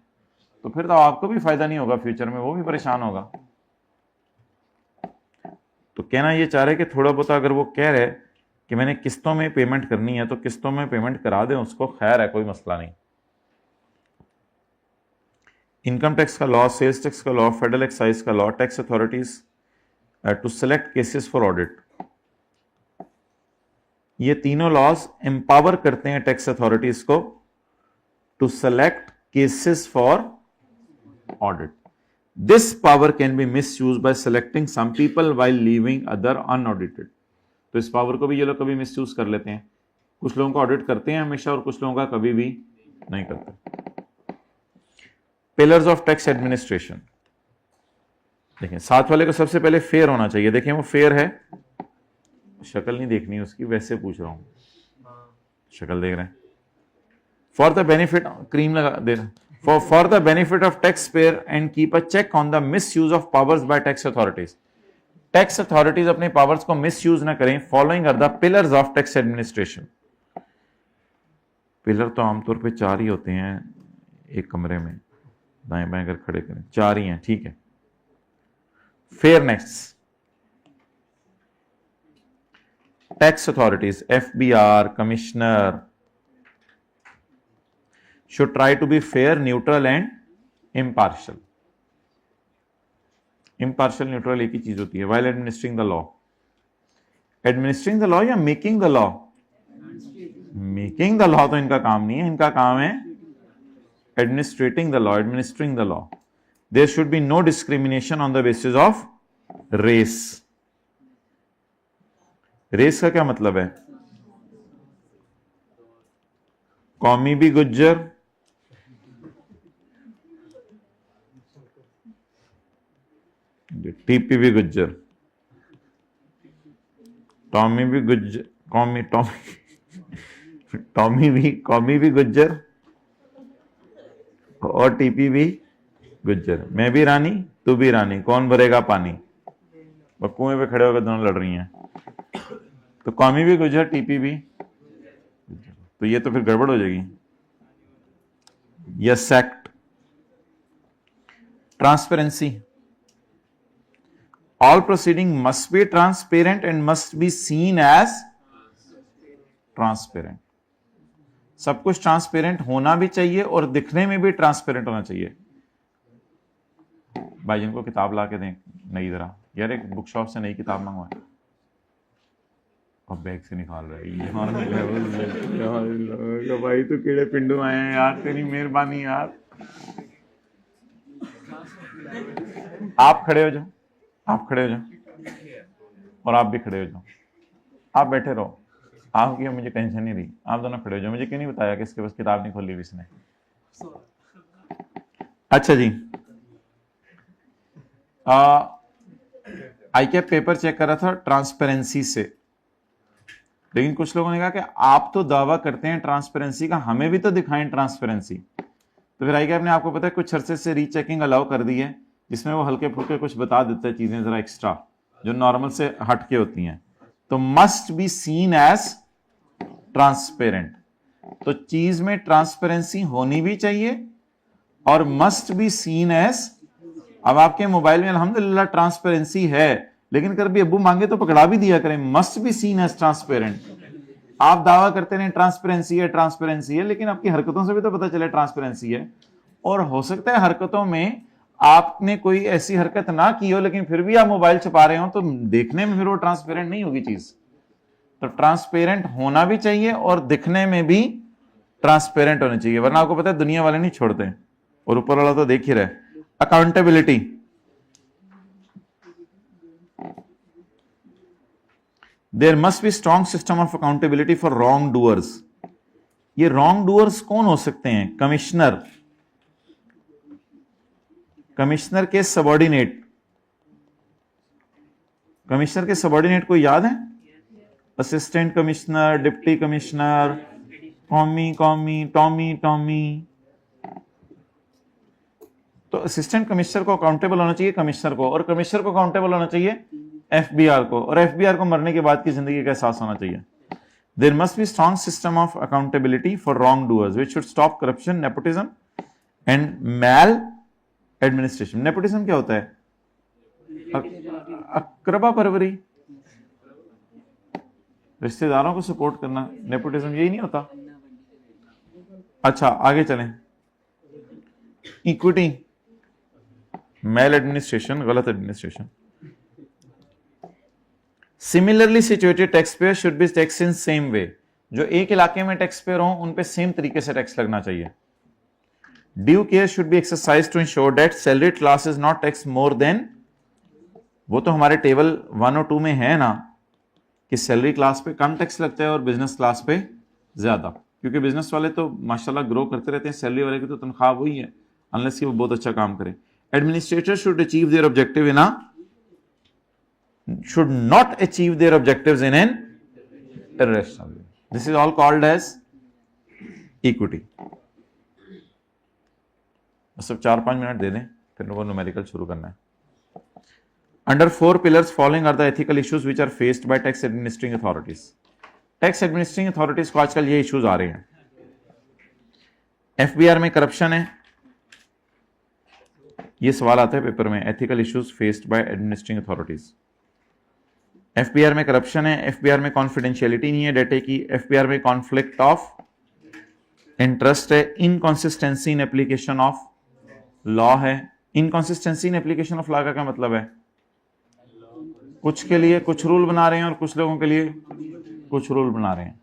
तो फिर तो आपको भी फायदा नहीं होगा, फ्यूचर में वो भी परेशान होगा। तो कहना ये चाह रहे कि थोड़ा बहुत अगर वो कह रहे कि मैंने किस्तों में पेमेंट करनी है तो किस्तों में पेमेंट करा दें उसको, खैर है, कोई मसला नहीं। इनकम टैक्स का लॉ, सेल्स टैक्स का लॉ, फेडरल एक्साइज का law, tax authorities to select cases for audit, ये तीनों लॉज एम्पावर करते हैं टैक्स अथॉरिटीज को to select cases for audit. This power can be misuse by selecting some people while leaving other unaudited. तो इस power को भी ये लोग कभी मिसयूज कर लेते हैं। कुछ लोगों को ऑडिट करते हैं हमेशा और कुछ लोगों का कभी भी नहीं करते। पिलर्स ऑफ टैक्स एडमिनिस्ट्रेशन, देखें साथ वाले को सबसे पहले फेयर होना चाहिए। देखें वो फेयर है, शक्ल नहीं देखनी उसकी, वैसे पूछ रहा हूं, शक्ल देख रहे हैं। फॉर द बेनिफिट, क्रीम लगा दे रहा, for the benefit of tax payer and keep a check on the misuse of powers by tax authorities. Tax authorities अपने पावर्स को मिस यूज ना करें। Following are the pillars of tax administration. Pillar तो आमतौर पे 4 ही होते हैं एक कमरे में, दाएं बाएं अगर खड़े करें 4 ही हैं, ठीक है। Fairness, tax authorities, FBR, commissioner should try to be fair, neutral and impartial। impartial, neutral एक ही चीज होती है। while administering the law, administering the law या making the law? making the law तो इनका काम नहीं है, इनका काम है administrating the law, administering the law। there should be no discrimination on the basis of race। race का क्या मतलब है? कौमी भी गुज्जर, टीपी भी गुज्जर, टॉमी भी गुज्जर, कौमी भी गुज्जर और टीपी भी गुज्जर। मैं भी रानी तू भी रानी, कौन भरेगा पानी? वो कुएं पे खड़े होकर दोनों लड़ रही हैं। तो कौमी भी गुज्जर, टीपी भी, तो ये तो फिर गड़बड़ हो जाएगी। Yes act. Transparency, all proceeding must be transparent and must be seen as transparent। सब कुछ ट्रांसपेरेंट होना भी चाहिए और दिखने में भी ट्रांसपेरेंट होना चाहिए। भाई जिनको किताब ला के दें नई, जरा यार एक बुक शॉप से नई किताब मंगवाए। अब बैग से निकाल रहा है यार, भाई तो कीड़े पिंडू आए हैं यार, तेरी मेहरबानी यार। आप खड़े हो जाओ, आप खड़े हो जाओ और आप भी खड़े हो जाओ। आप बैठे रहो, आपकी मुझे टेंशन नहीं रही। आप दोनों खड़े हो जाओ। मुझे क्यों नहीं बताया कि इसके पास किताब नहीं खोली हुई इसने? अच्छा जी, आईकैप पेपर चेक कर रहा था ट्रांसपेरेंसी से, लेकिन कुछ लोगों ने कहा कि आप तो दावा करते हैं ट्रांसपेरेंसी का, हमें भी तो दिखाएं ट्रांसपेरेंसी। तो फिर आईकैप ने आपको पता है कुछ अरसे से रीचेकिंग अलाउ कर दी है, जिसमें वो हल्के फुल्के कुछ बता देते हैं चीजें जरा एक्स्ट्रा जो नॉर्मल से हटके होती हैं। तो must be seen as transparent, तो चीज में ट्रांसपेरेंसी होनी भी चाहिए और मस्ट बी सीन एज। अब आपके मोबाइल में अल्हम्दुलिल्लाह ट्रांसपेरेंसी है, लेकिन कभी अब्बू मांगे तो पकड़ा भी दिया करें, must be seen as transparent. आप दावा करते रहे ट्रांसपेरेंसी है ट्रांसपेरेंसी है, लेकिन आपकी हरकतों से भी तो पता चले ट्रांसपेरेंसी है। और हो सकता है हरकतों में आपने कोई ऐसी हरकत ना की हो, लेकिन फिर भी आप मोबाइल छुपा रहे हो, तो देखने में फिर वो ट्रांसपेरेंट नहीं होगी चीज। तो ट्रांसपेरेंट होना भी चाहिए और दिखने में भी ट्रांसपेरेंट होना चाहिए, वरना आपको पता है दुनिया वाले नहीं छोड़ते, और ऊपर वाला तो देख ही रहे। Accountability, there must be strong system of accountability for wrong doors. ये रॉन्ग डूअर्स कौन हो सकते हैं? कमिश्नर, कमिश्नर के सबॉर्डिनेट, कमिश्नर के सबॉर्डिनेट को याद है? असिस्टेंट कमिश्नर, डिप्टी कमिश्नर, कॉमी कॉमी, टॉमी टॉमी। तो असिस्टेंट कमिश्नर को अकाउंटेबल होना चाहिए कमिश्नर को, और कमिश्नर को अकाउंटेबल होना चाहिए एफबीआर को, और एफबीआर को मरने के बाद की जिंदगी का एहसास होना चाहिए। There must be strong system of accountability for wrong doers which should stop corruption, nepotism and mal administration. Nepotism क्या होता है? अकरबा परवरी, रिश्तेदारों को सपोर्ट करना, नेपोटिज्म यही नहीं होता? अच्छा आगे चलें। इक्विटी, मैल एडमिनिस्ट्रेशन, गलत administration. Similarly situated tax payer should be tax in same way. जो एक इलाके में टैक्स पेयर हो उन पे सेम तरीके से टैक्स लगना चाहिए। Due care should be exercise to ensure that salary class is not tax more than, वो तो हमारे टेबल 1 और 2 में है ना कि सैलरी क्लास पे कम टैक्स लगता है और बिजनेस क्लास पे ज्यादा, क्योंकि बिजनेस वाले तो माशाल्लाह ग्रो करते रहते हैं, सैलरी वाले की तो तनख्वाह वही है अनलेस कि वो बहुत अच्छा काम करे। Administrator should achieve their objective in should not achieve their objectives in an irrational way. This is all called as equity. सब 4-5 मिनट दे दें फिर वो न्यूमेरिकल शुरू करना है। Under 4 pillars following are the ethical issues which are faced by tax administering authorities. Tax administrating authorities को आजकल ये इश्यूज आ रहे हैं। एफबीआर में करप्शन है, ये सवाल आता है पेपर में, ethical issues faced by administrating authorities. FBR में करप्शन है, एफबीआर में कॉन्फिडेंशियलिटी नहीं है डेटे की, एफबीआर में कॉन्फ्लिक्ट ऑफ इंटरेस्ट है, इनकॉन्सिस्टेंसी इन एप्लीकेशन ऑफ लॉ है। इनकॉन्सिस्टेंसी इन एप्लीकेशन ऑफ लॉ का क्या मतलब है? कुछ के लिए कुछ रूल बना रहे हैं और कुछ लोगों के लिए कुछ रूल बना रहे हैं।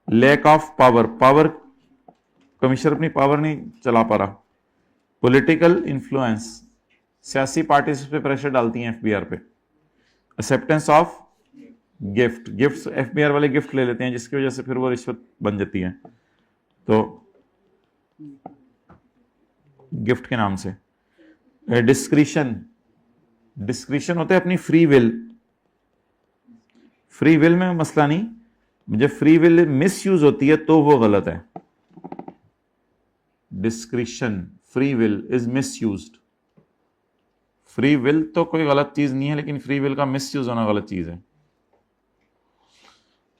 Lack of power, power commissioner अपनी पावर नहीं चला पा रहा। पॉलिटिकल इन्फ्लुएंस, सियासी पार्टीज पे प्रेशर डालती हैं एफबीआर पे। Acceptance of gift, gift FBR वाले गिफ्ट ले लेते हैं जिसकी वजह से फिर वो रिश्वत बन जाती है, तो गिफ्ट के नाम से। डिस्क्रिशन, डिस्क्रिशन होते हैं अपनी फ्री विल, फ्री विल में मसला नहीं, जब फ्री विल मिस यूज होती है तो वो गलत है। Discretion, free will is miss used. Free will तो कोई गलत चीज नहीं है, लेकिन फ्री विल का मिस यूज होना गलत चीज है।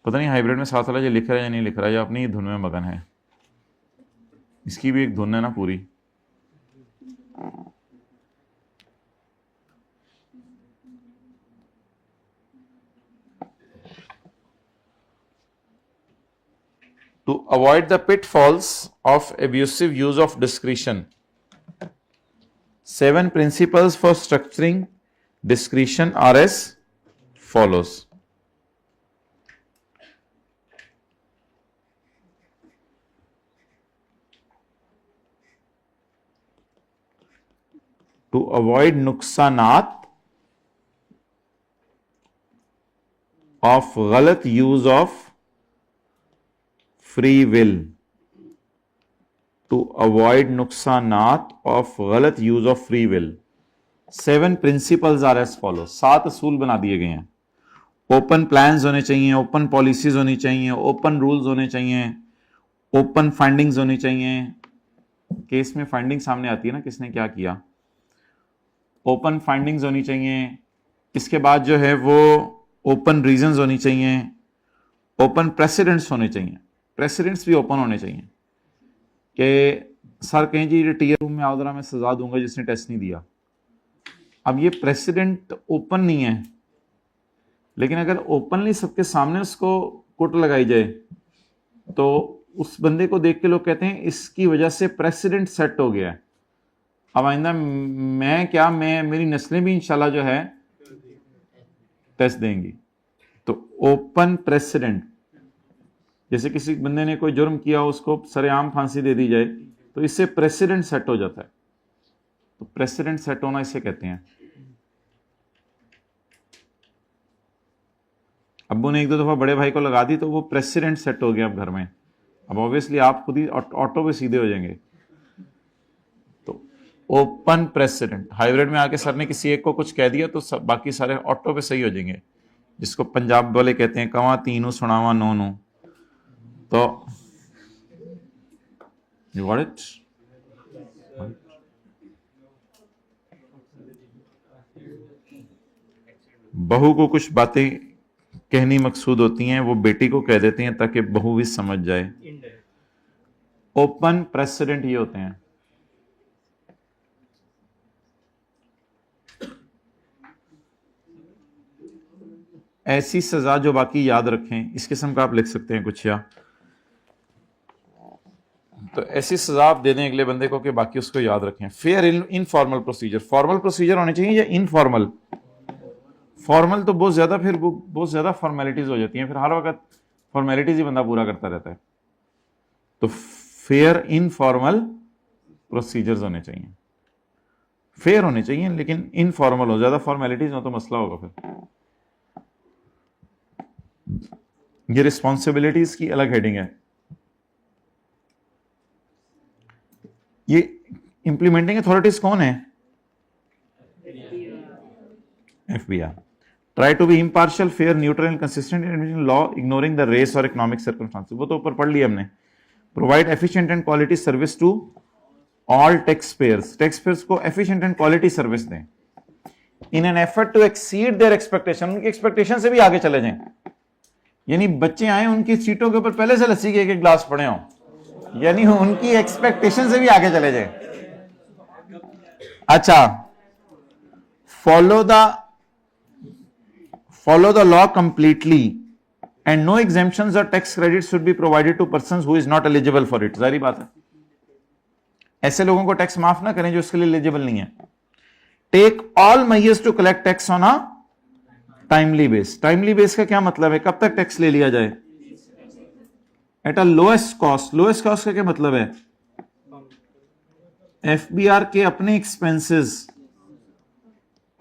पता नहीं हाइब्रिड में साथ वाला ये लिख रहा है या नहीं लिख रहा है, या अपनी ही धुन में मगन है। इसकी भी एक धुन है ना पूरी। To avoid the pitfalls of abusive use of discretion, 7 principles for structuring discretion are as follows. To avoid नुकसानात of गलत use of free will, to avoid नुकसानात of गलत use of free will, 7 principles are as follow, 7 असूल बना दिए गए हैं। Open plans होने चाहिए, ओपन पॉलिसीज होनी चाहिए, ओपन रूल्स होने चाहिए, ओपन फाइंडिंग्स होनी चाहिए। केस में फाइंडिंग सामने आती है ना, किसने क्या किया। ओपन फाइंडिंग्स होनी चाहिए। इसके बाद जो है वो ओपन रीजंस होनी चाहिए, ओपन प्रेसिडेंट्स होने चाहिए। प्रेसिडेंट्स भी ओपन होने चाहिए कि सर कहें जी टीयर रूम में आओ जरा, मैं सजा दूंगा जिसने टेस्ट नहीं दिया। अब ये प्रेसिडेंट ओपन नहीं है, लेकिन अगर ओपनली सबके सामने उसको कुट लगाई जाए तो उस बंदे को देख के लोग कहते हैं इसकी वजह से प्रेसिडेंट सेट हो गया है। अब आइंदा मैं मेरी नस्लें भी इंशाल्लाह जो है टेस्ट देंगी। तो ओपन प्रेसिडेंट, जैसे किसी बंदे ने कोई जुर्म किया उसको सरेआम फांसी दे दी जाए तो इससे प्रेसिडेंट सेट हो जाता है। तो प्रेसिडेंट सेट होना इसे कहते हैं। अब्बू ने 1-2 दफा बड़े भाई को लगा दी तो वो प्रेसिडेंट सेट हो गया अब घर में। अब ऑब्वियसली आप खुद ही ऑटो पे सीधे हो जाएंगे। तो ओपन प्रेसिडेंट, हाइब्रिड में आके सर ने किसी एक को कुछ कह दिया तो सब बाकी सारे ऑटो पे सही हो जाएंगे, जिसको पंजाब वाले कहते हैं कवा तीनू सुनावा नोनू। तो यू गॉट इट। बहू को कुछ बातें कहनी मकसूद होती हैं, वो बेटी को कह देते हैं ताकि बहू भी समझ जाए। ओपन प्रेसिडेंट ये होते हैं। ऐसी सजा जो बाकी याद रखें, इस किस्म का आप लिख सकते हैं कुछ, या तो ऐसी सजा आप दे दें अगले बंदे को कि बाकी उसको याद रखें। Fair informal procedure, formal procedure होने चाहिए या इनफॉर्मल। फॉर्मल तो बहुत ज्यादा, फिर बहुत ज्यादा फॉर्मेलिटीज हो जाती हैं, फिर हर वक्त फॉर्मेलिटीज ही बंदा पूरा करता रहता है। तो फेयर इनफॉर्मल प्रोसीजर्स होने चाहिए, फेयर होने चाहिए लेकिन इनफॉर्मल हो, ज्यादा फॉर्मेलिटीज हो तो मसला होगा। फिर ये रिस्पॉन्सिबिलिटीज की अलग हेडिंग है। ये इंप्लीमेंटिंग अथॉरिटीज कौन है? FBI. Try to be impartial, fair, neutral and consistent in law, ignoring the race or economic circumstances. वो तो ऊपर पढ़ लिया हमने। Provide efficient and quality service to all taxpayers. Taxpayers को efficient and quality service दें। In an effort to exceed their expectation, उनकी expectation से भी आगे चले जाएं। यानी बच्चे आए उनकी सीटों के ऊपर पहले से लस्सी के एक गिलास पड़े हों, यानी उनकी एक्सपेक्टेशन से भी आगे चले जाए। अच्छा, follow the law completely and no exemptions or tax credits should be provided to persons who is not eligible for it. जाहिर बात है, ऐसे लोगों को टैक्स माफ ना करें जो इसके लिए एलिजिबल नहीं है। Take all measures to collect tax on a timely base. Timely base का क्या मतलब है? कब तक टैक्स ले लिया जाए? At a lowest cost. Lowest cost का क्या मतलब है? FBR के अपने एक्सपेंसेस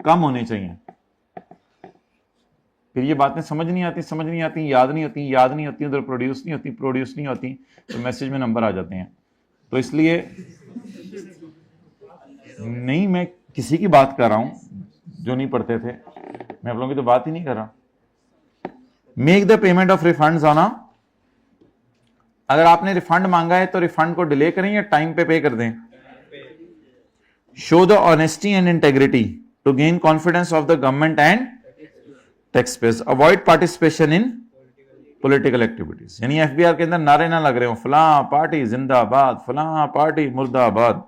कम होने चाहिए। फिर ये बातें समझ नहीं आती, याद नहीं होती, उधर प्रोड्यूस नहीं होती तो मैसेज में नंबर आ जाते हैं। तो इसलिए नहीं, मैं किसी की बात कर रहा हूं जो नहीं पढ़ते थे, मैं आप लोगों की तो बात ही नहीं कर रहा। Make the payment of refunds on, अगर आपने रिफंड मांगा है तो रिफंड को डिले करें या टाइम पे कर दें। Show the honesty and integrity to gain confidence of the government and taxpayers. Avoid participation in political activities. यानी FBR के अंदर नारे ना लग रहे हो, फलां पार्टी जिंदाबाद, फलां पार्टी मुर्दाबाद।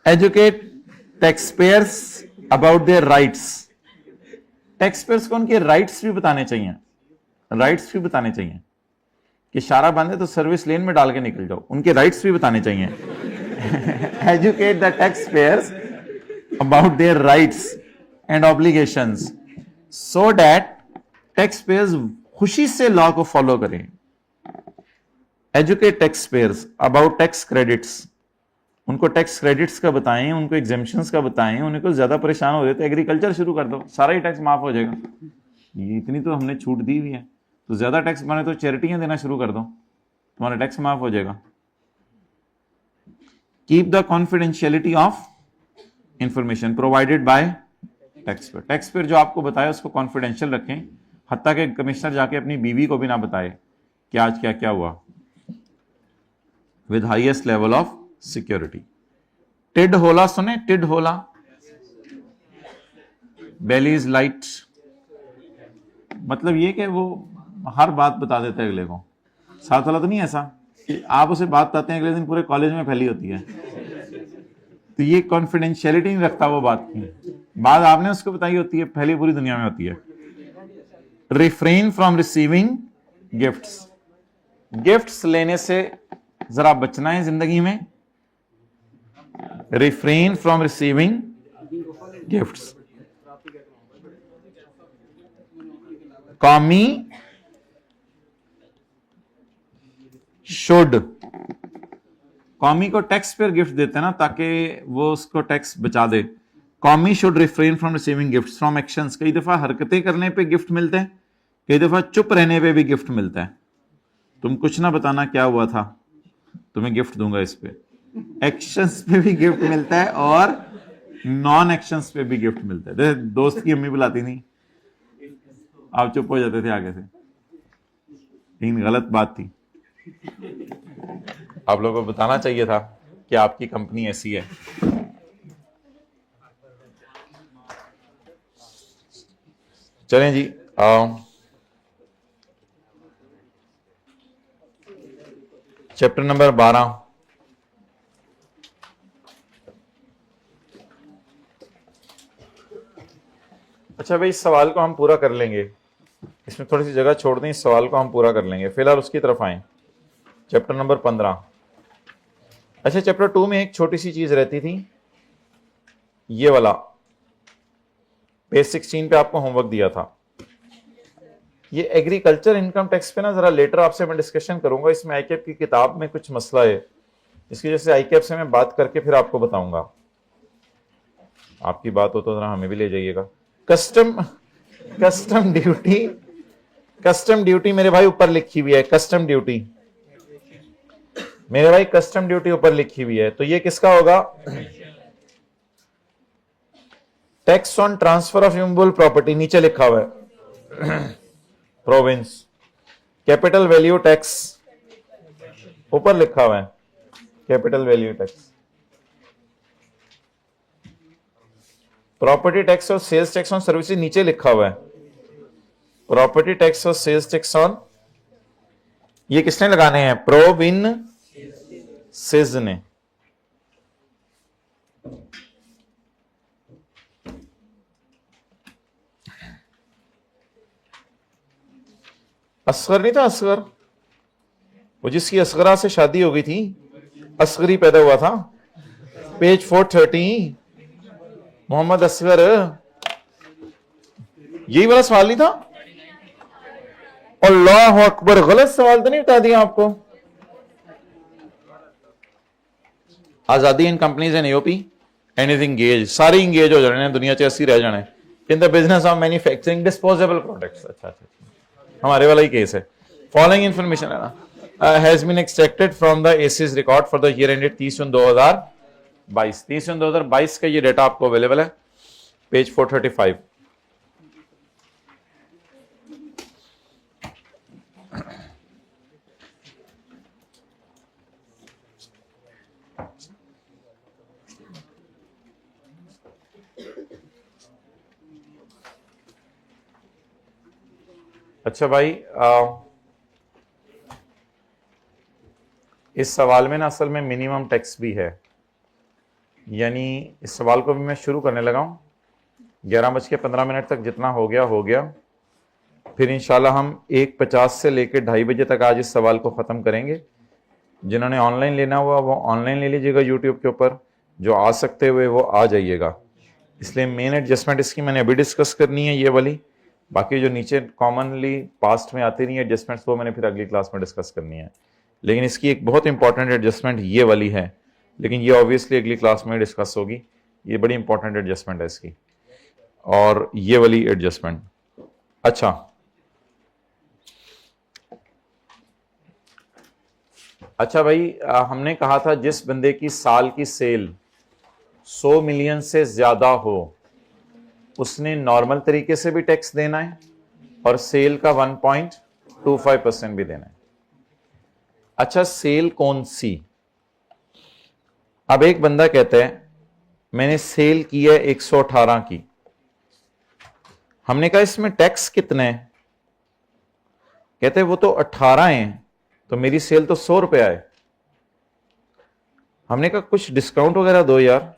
Educate taxpayers about their rights. Taxpayers को उनके राइट्स भी बताने चाहिए, कि शारा बांधे तो सर्विस लेन में डाल के निकल जाओ, उनके राइट्स भी बताने चाहिए। Educate the taxpayers about their rights and obligations so that taxpayers खुशी से लॉ को फॉलो करें। Educate taxpayers about tax credits. उनको टैक्स क्रेडिट्स का बताएं, उनको एग्जेम्पशंस का बताएं। उनको ज्यादा परेशान हो रहे तो एग्रीकल्चर शुरू कर दो, सारा ही टैक्स माफ हो जाएगा। ये इतनी तो हमने छूट दी हुई है, तो ज्यादा टैक्स बने तो चैरिटियां देना शुरू कर दो, तुम्हारा टैक्स माफ हो जाएगा। Keep the confidentiality of information provided by tax payer. Tax payer जो आपको बताया उसको कॉन्फिडेंशियल रखें, हत्ता के कमिश्नर जाके अपनी बीवी को भी ना बताए कि आज क्या क्या हुआ, with highest level of security. टिड होला सुने? टिड होला, बेली इज लाइट, मतलब ये कि वो हर बात बता देता है अगले को। साथ वाला तो नहीं ऐसा कि आप उसे बात बताते हैं अगले दिन पूरे कॉलेज में फैली होती है, तो ये कॉन्फिडेंशियलिटी नहीं रखता वो बात की, बात आपने उसको बताई होती है, फैली पूरी दुनिया में होती है। Refrain from receiving gifts, gifts लेने से जरा बचना है जिंदगी में। Refrain from receiving gifts. कौमी शुड, कौमी को टैक्स पेयर गिफ्ट देते हैं ना ताकि वो उसको टैक्स बचा दे। कौमी should refrain from receiving gifts from actions. कई दफा हरकतें करने पे गिफ्ट मिलते हैं, कई दफा चुप रहने पे भी गिफ्ट मिलता है। तुम कुछ ना बताना क्या हुआ था, तुम्हें गिफ्ट दूंगा इस पे। एक्शंस पे भी गिफ्ट मिलता है और नॉन एक्शंस पे भी गिफ्ट मिलता है। दोस्त की अम्मी बुलाती थी, आप चुप हो जाते थे आगे से, लेकिन गलत बात थी, आप लोगों को बताना चाहिए था कि आपकी कंपनी ऐसी है। चलें जी, चैप्टर नंबर 12। अच्छा भाई, इस सवाल को हम पूरा कर लेंगे, इसमें थोड़ी सी जगह छोड़ दें, इस सवाल को हम पूरा कर लेंगे। फिलहाल उसकी तरफ आए, चैप्टर नंबर 15। अच्छा, चैप्टर 2 में एक छोटी सी चीज रहती थी, ये वाला पेज 16 पे आपको होमवर्क दिया था। ये एग्रीकल्चर इनकम टैक्स पे ना जरा लेटर आपसे मैं डिस्कशन करूंगा। इसमें आईकेप की किताब में कुछ मसला है, इसकी वजह से आईकेप से मैं बात करके फिर आपको बताऊंगा। आपकी बात हो तो जरा हमें भी ले जाइएगा। कस्टम ड्यूटी मेरे भाई ऊपर लिखी हुई है, कस्टम ड्यूटी मेरे भाई, कस्टम ड्यूटी ऊपर लिखी हुई है, तो ये किसका होगा? Tax on transfer of immovable property नीचे लिखा हुआ है, प्रोविंस। कैपिटल वैल्यू टैक्स ऊपर लिखा हुआ है, capital value tax. Property tax और सेल्स टैक्स ऑन सर्विसेज नीचे लिखा हुआ है, प्रॉपर्टी टैक्स और सेल्स टैक्स ऑन, ये किसने लगाने हैं? प्रोविंसेस ने। असगर नहीं था, असगर, वो जिसकी असगरा से शादी हो गई थी, असगरी पैदा हुआ था, पेज 430, मोहम्मद असगर। यही वाला सवाल नहीं था? अल्लाह अकबर, गलत सवाल तो नहीं बता दिया आपको? आजादी in companies and AOP and is engage, सारी इंगेज हो जाने, दुनिया च ऐसी रह जाने in the business of manufacturing disposable products. अच्छा, हमारे वाला ही केस है। फॉलोइंग इंफॉर्मेशन है ना, has been extracted from the ACs record for the year ended 30/जून 2022। 30/जून 2022 का ये डेटा आपको अवेलेबल है, पेज 435। अच्छा भाई, इस सवाल में ना असल में मिनिमम टैक्स भी है, यानी इस सवाल को भी मैं शुरू करने लगा हूँ। 11:15 तक जितना हो गया, फिर इंशाल्लाह हम 1:50 से लेकर 2:30 बजे तक आज इस सवाल को ख़त्म करेंगे। जिन्होंने ऑनलाइन लेना हुआ वो ऑनलाइन ले लीजिएगा यूट्यूब के ऊपर, जो आ सकते हुए वो आ जाइएगा। इसलिए मेन एडजस्टमेंट इसकी मैंने अभी डिस्कस करनी है, ये वाली। बाकी जो नीचे कॉमनली पास्ट में आती रही एडजस्टमेंट्स, वो मैंने फिर अगली क्लास में डिस्कस करनी है। लेकिन इसकी एक बहुत इंपॉर्टेंट एडजस्टमेंट ये वाली है, लेकिन ये ऑब्वियसली अगली क्लास में डिस्कस होगी। ये बड़ी इंपॉर्टेंट एडजस्टमेंट है इसकी, और ये वाली एडजस्टमेंट। अच्छा भाई, हमने कहा था जिस बंदे की साल की सेल 100 मिलियन से ज्यादा हो उसने नॉर्मल तरीके से भी टैक्स देना है और सेल का 1.25% भी देना है। अच्छा, सेल कौन सी? अब एक बंदा कहता है मैंने सेल की है 118 की, हमने कहा इसमें टैक्स कितने हैं? कहते वो तो 18 हैं, तो मेरी सेल तो 100 रुपया है। हमने कहा कुछ डिस्काउंट वगैरह दो यार।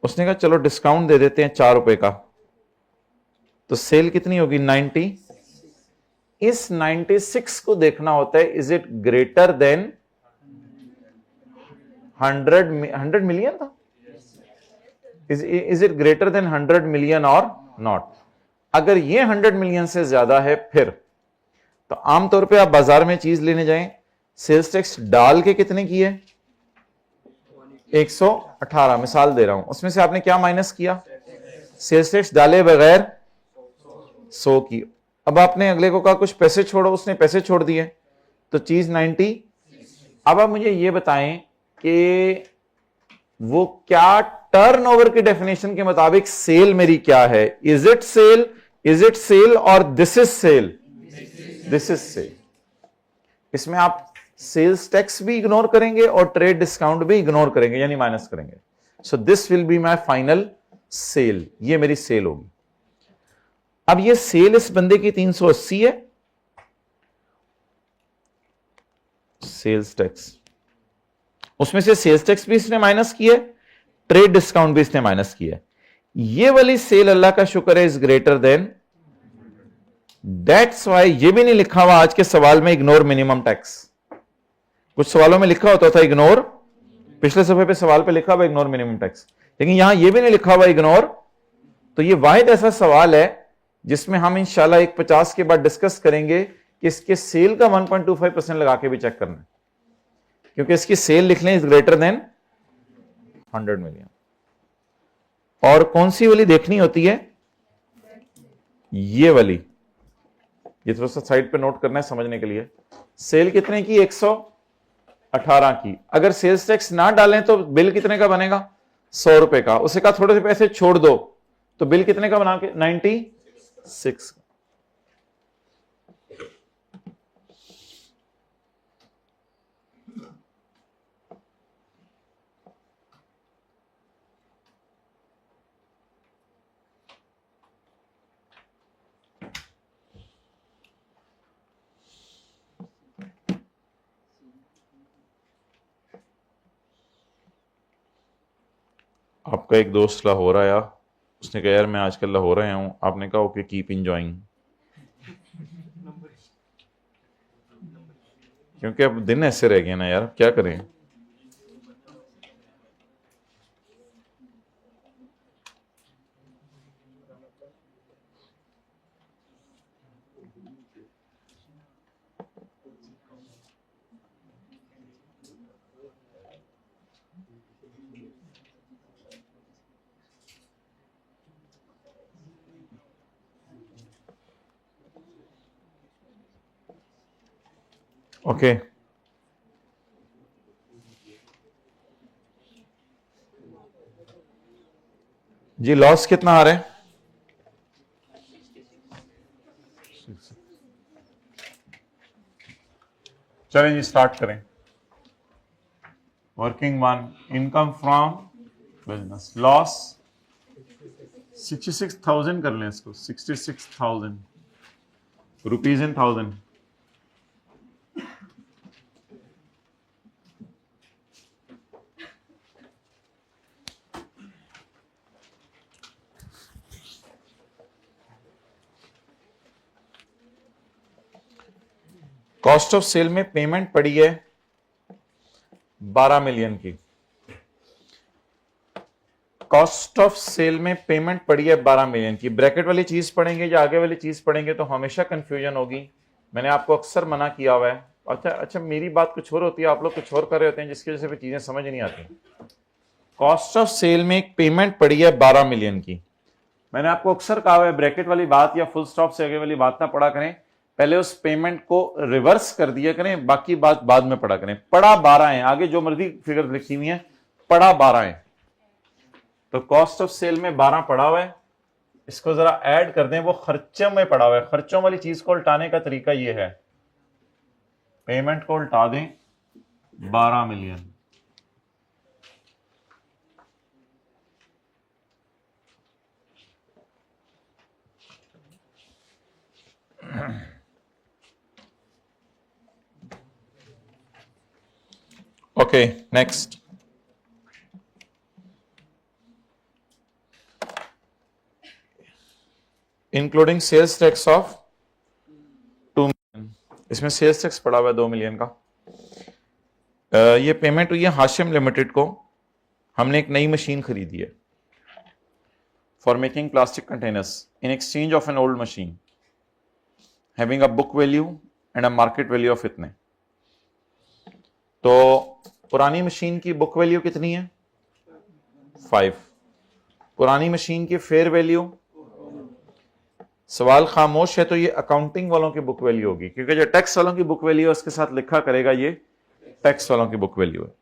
उसने कहा चलो डिस्काउंट दे देते हैं 4 रुपए का, तो सेल कितनी होगी? 90। इस 96 को देखना होता है, is it greater than 100 million था? Is it greater than 100 million और नॉट? अगर ये 100 मिलियन से ज्यादा है फिर तो आमतौर पे आप बाजार में चीज लेने जाएं, सेल्स टैक्स डाल के कितने की है? 118, मिसाल दे रहा हूं। उसमें से आपने क्या माइनस किया? सेल्स टैक्स डाले बगैर 100 की। अब आपने अगले को कहा कुछ पैसे छोड़ो, उसने पैसे छोड़ दिए, तो चीज 90। अब आप मुझे ये बताएं कि वो क्या टर्नओवर की डेफिनेशन के मुताबिक सेल मेरी क्या है? Is it sale, is it sale और this is sale? This is sale. इसमें आप सेल्स टैक्स भी इग्नोर करेंगे और ट्रेड डिस्काउंट भी इग्नोर करेंगे, यानी माइनस करेंगे। So this will be my final sale, ये मेरी सेल होगी। अब ये सेल इस बंदे की 380 है, सेल्स टैक्स, उसमें से सेल्स टैक्स भी इसने माइनस किया है, ट्रेड डिस्काउंट भी इसने माइनस किया है। ये वाली सेल अल्लाह का शुक्र है is greater than, that's why ये भी नहीं लिखा हुआ आज के सवाल में इग्नोर मिनिमम टैक्स। कुछ सवालों में लिखा होता था इग्नोर, पिछले सफे पे सवाल पे लिखा हुआ इग्नोर मिनिमम टैक्स, लेकिन यहां ये भी नहीं लिखा हुआ इग्नोर। तो ये वाहिद ऐसा सवाल है जिसमें हम इंशाल्लाह एक 50 के बाद डिस्कस करेंगे कि इसके सेल का 1.25% लगा के भी चेक करना है, क्योंकि इसकी सेल लिख लें इज ग्रेटर देन 100 मिलियन। और कौन सी वाली देखनी होती है? ये वाली, ये थोड़ा सा साइड पे नोट करना है समझने के लिए। सेल कितने की? 118 की। अगर सेल्स टैक्स ना डालें तो बिल कितने का बनेगा? 100 रुपए का। उसे कहा थोड़े से पैसे छोड़ दो, तो बिल कितने का बना के? 96। आपका एक दोस्त लाहौर आया, उसने कहा यार मैं आजकल लाहौर आया हूं। आपने कहा ओके कीप इंजॉइंग, क्योंकि अब दिन ऐसे रह गए ना यार, क्या करें। ओके जी, लॉस कितना आ रहा है? चलें जी स्टार्ट करें। Working one, income from business, loss 66,000 कर लें इसको, 66,000 rupees in 1000। Cost of sale में पेमेंट पड़ी है 12 मिलियन की। कॉस्ट ऑफ सेल में पेमेंट पड़ी है 12 मिलियन की। ब्रैकेट वाली चीज पढ़ेंगे या आगे वाली चीज पढ़ेंगे तो हमेशा कंफ्यूजन होगी। मैंने आपको अक्सर मना किया हुआ है। अच्छा, मेरी बात कुछ और होती है, आप लोग कुछ और कर रहे होते हैं, जिसकी वजह से भी चीजें समझ नहीं आती। कॉस्ट ऑफ सेल में एक पेमेंट पड़ी है 12 मिलियन की। मैंने आपको अक्सर कहा है ब्रैकेट वाली बात या फुल स्टॉप से आगे वाली बात ना पढ़ा करें, पहले उस पेमेंट को रिवर्स कर दिया करें, बाकी बात बाद में पढ़ा करें। पढ़ा 12 है, आगे जो मर्जी फिगर लिखी हुई है पड़ा 12 है, तो कॉस्ट ऑफ सेल में 12 पड़ा हुआ है, इसको जरा ऐड कर दें, वो खर्चों में पड़ा हुआ है। खर्चों वाली चीज को उल्टाने का तरीका ये है, पेमेंट को उल्टा दें 12 million, okay next. Including sales tax of 2 million, इसमें सेल्स टैक्स पड़ा हुआ है 2 मिलियन का। ये पेमेंट हुई है हाशिम लिमिटेड को, हमने एक नई मशीन खरीदी है for making plastic containers in exchange of an old machine having a book value and a market value of इतने। तो पुरानी मशीन की बुक वैल्यू कितनी है 5, पुरानी मशीन की फेयर वैल्यू, सवाल खामोश है तो ये अकाउंटिंग वालों की बुक वैल्यू होगी, क्योंकि जो टैक्स वालों की बुक वैल्यू है उसके साथ लिखा करेगा ये टैक्स वालों की बुक वैल्यू है।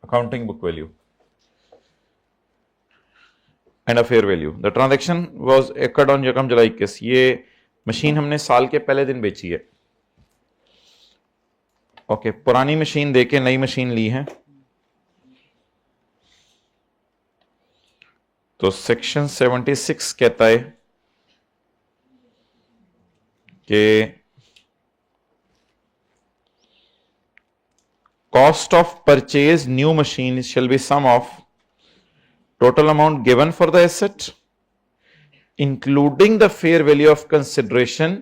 accounting book value and a fair value. The transaction was occurred on यकम जुलाई 21। ये मशीन हमने साल के पहले दिन बेची है। ओके, पुरानी मशीन देके नई मशीन ली है, तो सेक्शन 76 कहता है कि cost of purchase new machine shall be sum of total amount given for the asset including the fair value of consideration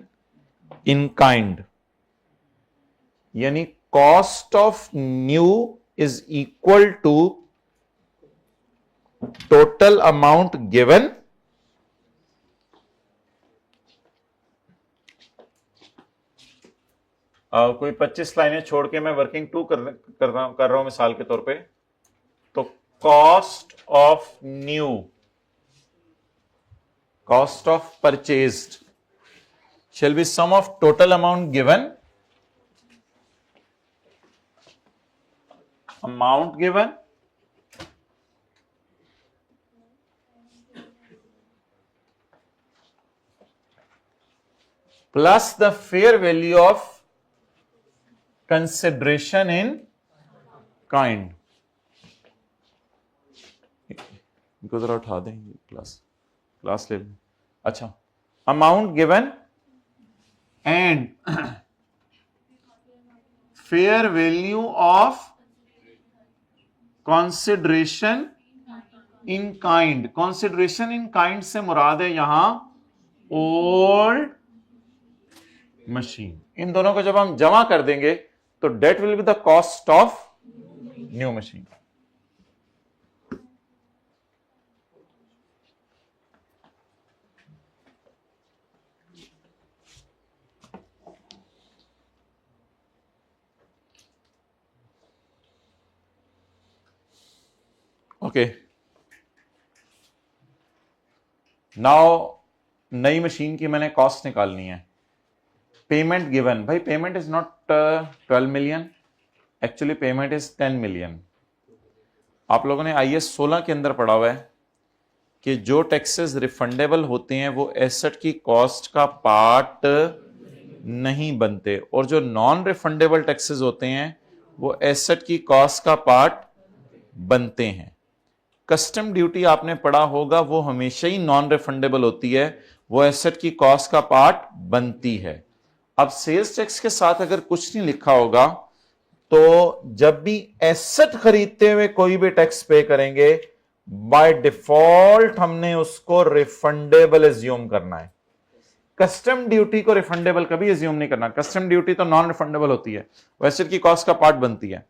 in kind, यानी cost of new is equal to total amount given कोई 25 लाइनें छोड़ के मैं working 2 कर रहा हूं मिसाल के तौर पे, तो cost of new, cost of purchased shall be sum of total amount given plus the fair value of consideration in kind। इनको जरा उठा दें, क्लास ले लें। अच्छा, amount given and fair value of consideration in kind. Consideration in kind से मुराद है यहां ओल्ड मशीन। इन दोनों को जब हम जमा कर देंगे तो that will be the cost of new machine. Okay, now नई मशीन की मैंने कॉस्ट निकालनी है। पेमेंट गिवन, भाई payment is not 12 million, actually payment is 10 million. आप लोगों ने IAS 16 के अंदर पढ़ा हुआ है कि जो टैक्सेस रिफंडेबल होते हैं वो एसेट की कॉस्ट का पार्ट नहीं बनते, और जो नॉन रिफंडेबल टैक्सेस होते हैं वो एसेट की कॉस्ट का पार्ट बनते हैं। कस्टम ड्यूटी आपने पढ़ा होगा, वो हमेशा ही नॉन रिफंडेबल होती है, वो एसेट की कॉस्ट का पार्ट बनती है। अब सेल्स टैक्स के साथ अगर कुछ नहीं लिखा होगा तो जब भी एसेट खरीदते हुए कोई भी टैक्स पे करेंगे बाय डिफॉल्ट हमने उसको रिफंडेबल एज्यूम करना है। कस्टम ड्यूटी को रिफंडेबल कभी एज्यूम नहीं करना। कस्टम ड्यूटी तो नॉन रिफंडेबल होती है, वो एसेट की कॉस्ट का पार्ट बनती है।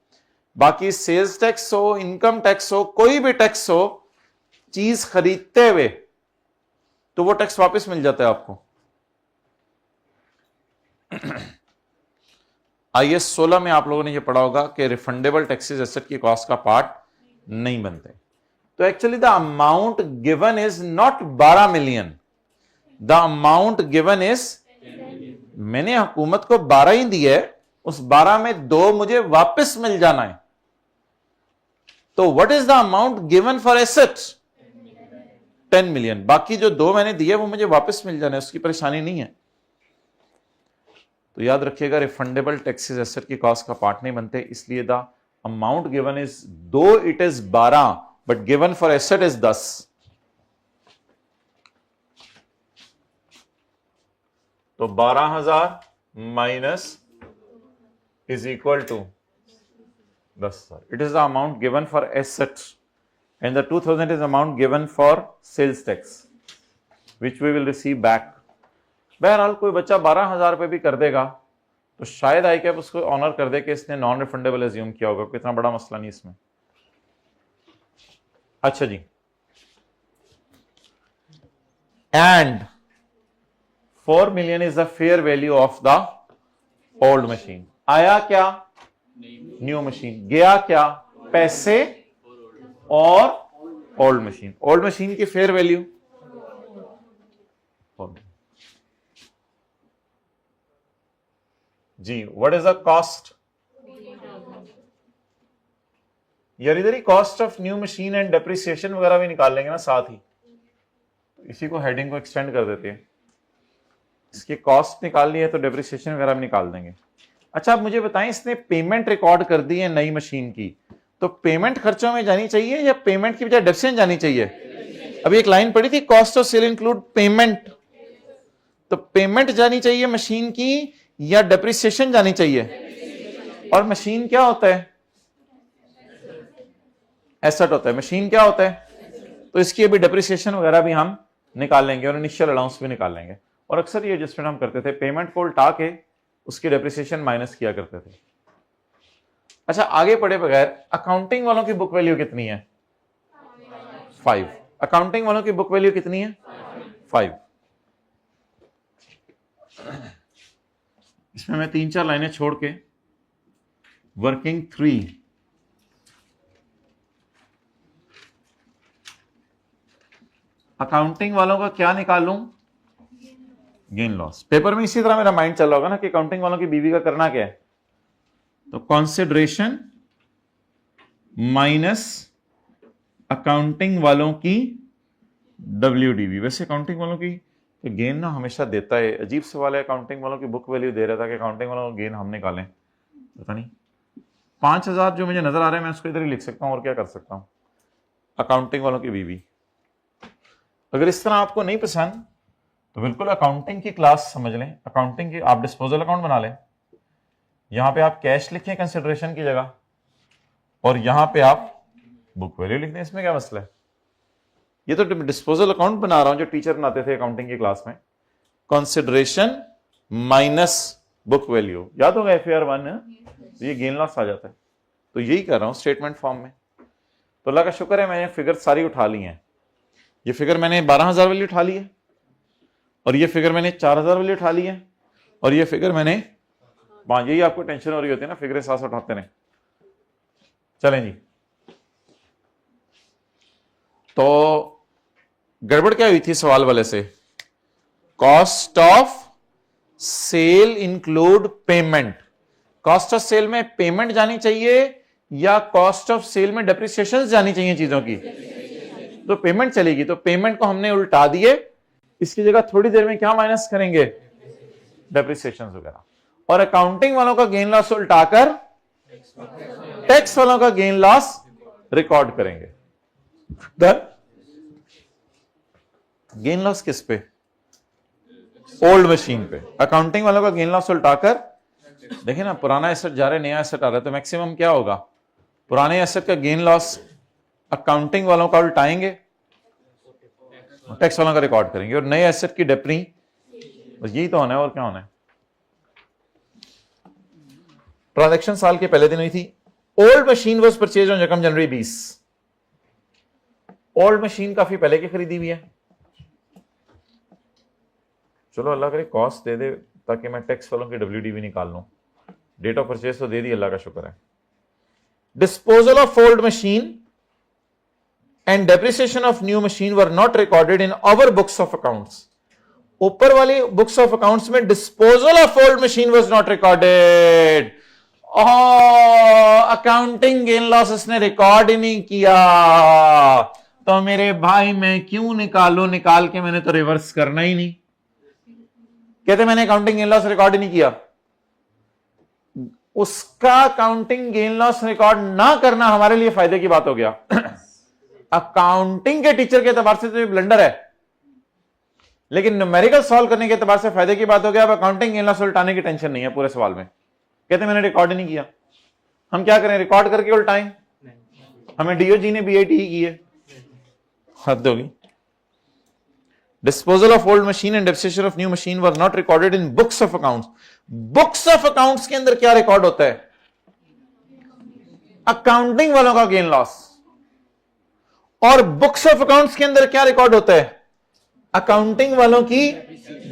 बाकी सेल्स टैक्स हो, इनकम टैक्स हो, कोई भी टैक्स हो, चीज खरीदते हुए तो वो टैक्स वापस मिल जाता है आपको। IAS 16 में आप लोगों ने ये पढ़ा होगा कि रिफंडेबल टैक्सेस एसेट की कॉस्ट का पार्ट नहीं बनते। तो actually the amount given is not 12 million, the amount given is, मैंने हुकूमत को 12 ही दिया है, उस 12 में 2 मुझे वापस मिल जाना है। तो what is the amount given for assets? 10 million. बाकी जो 2 मैंने दिए वो मुझे वापस मिल जाना है, उसकी परेशानी नहीं है। तो याद रखिएगा, रिफंडेबल टैक्सेस एसेट की कॉस्ट का पार्ट नहीं बनते, इसलिए the amount given is, though it is 12 but given for asset is 10। तो 12,000 minus is equal to 10,000. It is the amount given for assets and the 2,000 is amount given for sales tax which we will receive back. बहरहाल कोई बच्चा 12,000 रुपए भी कर देगा तो शायद आई कैप उसको ऑनर कर दे कि इसने नॉन रिफंडेबल एज्यूम किया होगा, कोई इतना बड़ा मसला नहीं इसमें। अच्छा जी, and 4 million is the fair value of the old machine. आया क्या? New machine. गया क्या? पैसे और ओल्ड मशीन। ओल्ड मशीन की फेयर वैल्यू जी, व्हाट इज द कॉस्ट? यार इधर ही cost of new machine and depreciation वगैरह भी निकाल लेंगे ना साथ ही, इसी को हेडिंग को एक्सटेंड कर देते हैं। इसकी कॉस्ट निकालनी है तो डेप्रिसिएशन वगैरह भी निकाल देंगे। अच्छा, आप मुझे बताएं, इसने पेमेंट रिकॉर्ड कर दी है नई मशीन की, तो पेमेंट खर्चों में जानी चाहिए या पेमेंट की बजाय डेप्रिसिएशन जानी चाहिए? अभी एक लाइन पड़ी थी, cost of sale include payment, तो पेमेंट जानी चाहिए मशीन की या डेप्रिसिएशन जानी चाहिए? और मशीन क्या होता है? एसेट होता है। मशीन क्या होता है? तो इसकी अभी डेप्रिसिएशन वगैरह भी हम निकाल लेंगे और इनिशियल अलाउंस भी निकाल लेंगे। और अक्सर ये एडजस्टमेंट हम करते थे, पेमेंट को उल्टा के उसकी डेप्रिसिएशन माइनस किया करते थे। अच्छा, आगे पढ़े बगैर अकाउंटिंग वालों की बुक वैल्यू कितनी है? 5। अकाउंटिंग वालों की बुक वैल्यू कितनी है? 5। इसमें मैं 3-4 लाइनें छोड़ के वर्किंग 3 अकाउंटिंग वालों का क्या निकालूं? Gain loss. पेपर में इसी तरह मेरा माइंड चल रहा होगा ना कि अकाउंटिंग वालों की बीवी का करना क्या है, तो कॉन्सिडरेशन माइनस अकाउंटिंग वालों की WDV। वैसे अकाउंटिंग वालों की तो गेन ना हमेशा देता है, अजीब सवाल है, अकाउंटिंग वालों की बुक वैल्यू दे रहा था कि अकाउंटिंग वालों का गेन हम निकालें, पता नहीं। 5,000 जो मुझे नजर आ रहा है मैं उसको इधर ही लिख सकता हूं, और क्या कर सकता हूं? अकाउंटिंग वालों की बीवी। अगर इस तरह आपको नहीं पसंद तो बिल्कुल अकाउंटिंग की क्लास समझ लें, अकाउंटिंग की आप डिस्पोजल अकाउंट बना लें, यहां पे आप कैश लिखें कंसिडरेशन की जगह, और यहां पे आप बुक वैल्यू लिख दें। इसमें क्या मसला है? ये तो डिस्पोजल अकाउंट बना रहा हूं जो टीचर बनाते थे अकाउंटिंग की क्लास में, कंसिडरेशन माइनस बुक वैल्यू, याद होगा FAR 1, ये गेन लॉस आ जाता है। तो यही कर रहा हूं स्टेटमेंट फॉर्म में। तो अल्लाह का शुक्र है मैंने फिगर सारी उठा ली है। ये फिगर मैंने 12,000 वैल्यू उठा ली है, और ये फिगर मैंने 4,000 वैल्यू उठा ली है, और ये फिगर मैंने 5। यही आपको टेंशन हो रही होती है ना, फिगरें साथ उठाते रहे। चलें जी, तो गड़बड़ क्या हुई थी सवाल वाले से? Cost of sale include payment. Cost of sale में पेमेंट जानी चाहिए या कॉस्ट ऑफ सेल में डेप्रिसिएशन जानी चाहिए चीजों की? तो पेमेंट चलेगी, तो पेमेंट को हमने उल्टा दिए, इसकी जगह थोड़ी देर में क्या माइनस करेंगे? डेप्रिसिएशन वगैरह। और अकाउंटिंग वालों का गेन लॉस उल्टाकर टैक्स वालों का गेन लॉस रिकॉर्ड करेंगे। गेन लॉस किस पे? ओल्ड मशीन पे। अकाउंटिंग वालों का गेन लॉस उल्टाकर, देखिए ना, पुराना एसेट जा रहा है, नया एसेट आ रहा है, तो मैक्सिमम क्या होगा? पुराने एसेट का गेन लॉस अकाउंटिंग वालों का उल्टाएंगे, टैक्स वालों का रिकॉर्ड करेंगे, और नए एसेट की डेप्री, बस यही तो होना है, और क्या होना है। ट्रांजैक्शन साल के पहले दिन हुई थी। Old machine was purchase on रकम जनवरी 20। ओल्ड मशीन काफी पहले की खरीदी हुई है। चलो अल्लाह करे कॉस्ट दे दे ताकि मैं टैक्स वालों की WDV निकाल लूं। डेट ऑफ परचेज तो दे दी, अल्लाह का शुक्र है। Disposal of old machine and depreciation of new machine were not recorded in our books of accounts. ऊपर वाली बुक्स ऑफ अकाउंट्स में disposal of old machine was not recorded. Accounting gain loss इसने record ही नहीं किया, तो मेरे भाई मैं क्यों निकालू, निकाल के मैंने तो रिवर्स करना ही नहीं। कहते मैंने अकाउंटिंग गेन लॉस रिकॉर्ड ही नहीं किया। उसका अकाउंटिंग गेन लॉस रिकॉर्ड ना करना हमारे लिए फायदे की बात हो गया। अकाउंटिंग के टीचर के एतबार से तो ये ब्लंडर है, लेकिन न्यूमेरिकल सॉल्व करने के एतबार से फायदे की बात हो गया। अब अकाउंटिंग गेन लॉस उल्टाने की टेंशन नहीं है पूरे सवाल में। कहते मैंने रिकॉर्ड ही नहीं किया, हम क्या करें, रिकॉर्ड करके उल्टाएं? हमें डीओजी ने बीआईटी ही की है, हद होगी। Disposal of old machine and depreciation of new machine were not recorded in books of accounts. Books of accounts के अंदर क्या रिकॉर्ड होता है? अकाउंटिंग वालों का गेन लॉस। और बुक्स ऑफ अकाउंट्स के अंदर क्या रिकॉर्ड होता है? अकाउंटिंग वालों की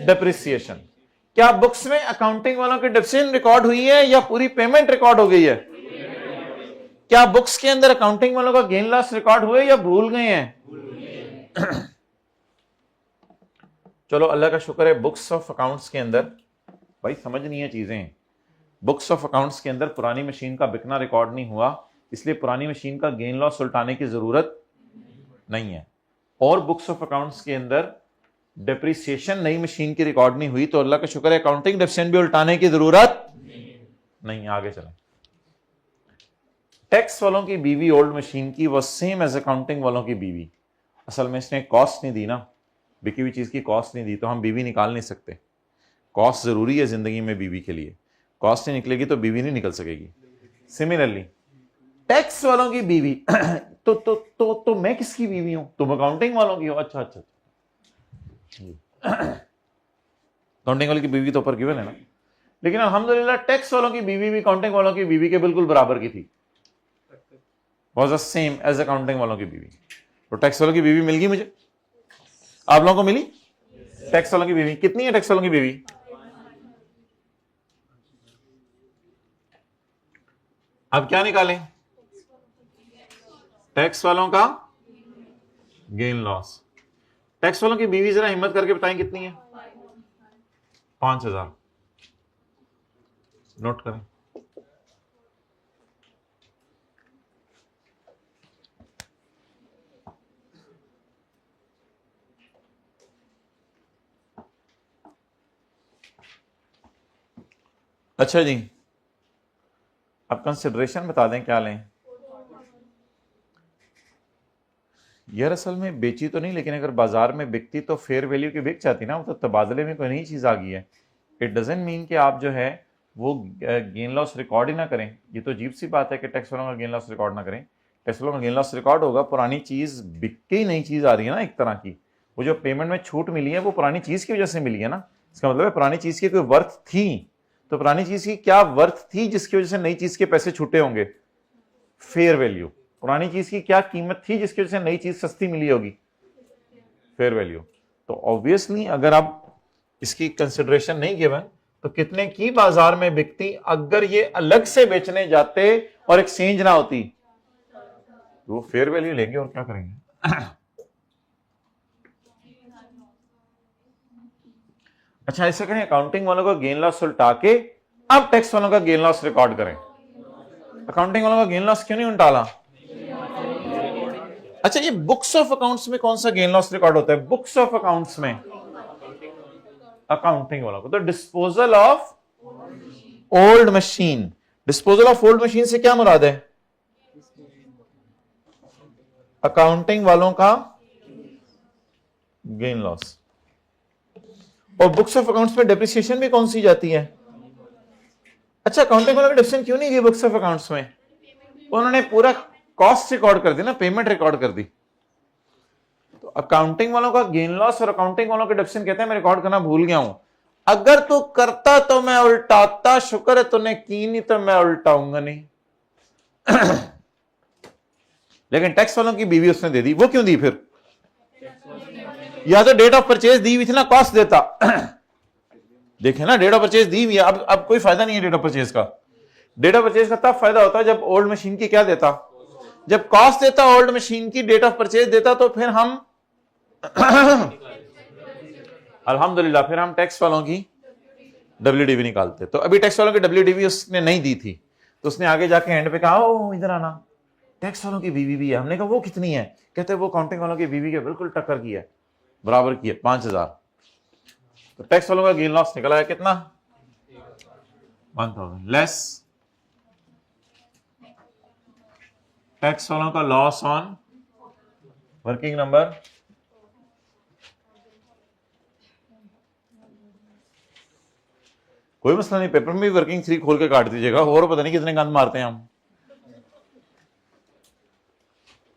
डेप्रिसिएशन। क्या बुक्स में अकाउंटिंग वालों की डेप्रिसिएशन रिकॉर्ड हुई है या पूरी पेमेंट रिकॉर्ड हो गई है? क्या बुक्स के अंदर अकाउंटिंग वालों का गेन लॉस रिकॉर्ड हुए या भूल गए हैं? चलो अल्लाह का शुक्र है, बुक्स ऑफ अकाउंट्स के अंदर भाई समझनी है चीजें। बुक्स ऑफ अकाउंट्स के अंदर पुरानी मशीन का बिकना रिकॉर्ड नहीं हुआ, इसलिए पुरानी मशीन का गेन लॉस उल्टाने की जरूरत नहीं है। और बुक्स ऑफ अकाउंट्स के अंदर डेप्रिसिएशन नई मशीन की रिकॉर्ड नहीं हुई, तो अल्लाह का शुक्र है अकाउंटिंग डेप्रिसिएशन भी उल्टाने की जरूरत नहीं। आगे चलें। टैक्स वालों की बीवी ओल्ड मशीन की वो सेम एज अकाउंटिंग वालों की बीवी। असल में इसने कॉस्ट नहीं दी ना, बिकी हुई चीज की कॉस्ट नहीं दी, तो हम बीवी निकाल नहीं सकते। कॉस्ट जरूरी है जिंदगी में बीवी के लिए, कॉस्ट नहीं निकलेगी तो बीवी नहीं निकल सकेगी। सिमिलरली टैक्स वालों की बीवी तो मैं किसकी बीवी हूं? तुम अकाउंटिंग वालों की हो। अच्छा अच्छा, अकाउंटिंग वालों की बीवी तो ऊपर गिवन है ना, लेकिन अल्हम्दुलिल्लाह टैक्स वालों की बीवी भी अकाउंटिंग वालों की बीवी के बिल्कुल बराबर की थी, was the same as accounting वालों की बीवी। तो टैक्स वालों की बीवी मिल गई मुझे, आप लोगों को मिली? टैक्स वालों की बीवी कितनी है? टैक्स वालों की बीवी अब क्या निकालें? टैक्स वालों का गेन लॉस। टैक्स वालों की बीवी जरा हिम्मत करके बताएं कितनी है? 5,000। नोट करें। अच्छा जी, अब कंसिडरेशन बता दें क्या लें। यार असल में बेची तो नहीं, लेकिन अगर बाजार में बिकती तो फेयर वैल्यू की बिक जाती ना, वो तो तबादले में कोई नई चीज आ गई है। इट डजंट मीन कि आप जो है वो गेन लॉस रिकॉर्ड ही ना करें। ये तो अजीब सी बात है कि टैक्स वालों का गेन लॉस रिकॉर्ड ना करें। टैक्स वालों का गेन लॉस रिकॉर्ड होगा, पुरानी चीज बिक के ही नई चीज आ रही है ना एक तरह की। वो जो पेमेंट में छूट मिली है वो पुरानी चीज की वजह से मिली है ना। इसका मतलब है पुरानी चीज की कोई वर्थ थी, तो पुरानी चीज की क्या वर्थ थी जिसकी वजह से नई चीज के पैसे छूटे होंगे? Fair value. पुरानी चीज की क्या कीमत थी जिसकी वजह से नई चीज सस्ती मिली होगी? Fair value. तो ऑब्वियसली अगर आप इसकी कंसिडरेशन नहीं गिवन तो कितने की बाजार में बिकती अगर ये अलग से बेचने जाते और एक्सचेंज ना होती? तो वो फेयर वैल्यू लेंगे और क्या करेंगे। अच्छा ऐसा करें, अकाउंटिंग वालों का गेन लॉस उल्टा के अब टैक्स वालों का गेन लॉस रिकॉर्ड करें। अकाउंटिंग वालों का गेन लॉस क्यों नहीं उल्टाला? अच्छा ये बुक्स ऑफ अकाउंट्स में कौन सा गेन लॉस रिकॉर्ड होता है? बुक्स ऑफ अकाउंट्स में अकाउंटिंग वालों को तो disposal of old machine. Disposal of old machine से क्या मुराद है? अकाउंटिंग वालों का गेन लॉस। और बुक्स ऑफ अकाउंट्स में डेप्रिसिएशन भी कौन सी जाती है? अच्छा अकाउंटिंग वालों की डेप्रिसिएशन क्यों नहीं की बुक्स ऑफ अकाउंट्स में? उन्होंने पूरा कॉस्ट रिकॉर्ड कर दी ना, पेमेंट रिकॉर्ड कर दी। तो अकाउंटिंग वालों का गेन लॉस और अकाउंटिंग वालों के डेप्रिसिएशन कहते हैं मैं रिकॉर्ड करना भूल गया हूं। अगर तू करता तो मैं उल्टाता, शुक्र है तूने की नहीं तो मैं उल्टाऊंगा नहीं। लेकिन टैक्स वालों की बीवी उसने दे दी, वो क्यों दी फिर? या तो डेट ऑफ परचेज दी हुई थी ना, कॉस्ट देता। देखे ना, डेट ऑफ परचेज दी हुई है, अब कोई फायदा नहीं है डेट ऑफ परचेज का। डेट ऑफ परचेज का तब फायदा होता है जब ओल्ड मशीन की क्या देता? जब कॉस्ट देता ओल्ड मशीन की, डेट ऑफ परचेज देता, तो फिर हम अल्हम्दुलिल्लाह फिर हम टैक्स वालों की WDV निकालते। तो अभी टैक्स वालों की WDV उसने नहीं दी थी, तो उसने आगे जाके एंड पे कहा ओ इधर आना, टैक्स वालों की बीवी भी है। हमने कहा वो कितनी है? कहते वो अकाउंटिंग वालों की बीवी के बिल्कुल टक्कर की है, बराबर की है, 5000। तो टैक्स वालों का गेन लॉस निकला है कितना? 1000 लेस टैक्स वालों का लॉस ऑन वर्किंग नंबर। कोई मसला नहीं, पेपर में भी वर्किंग 3 खोल के काट दीजिएगा, और पता नहीं कितने गंद मारते हैं हम।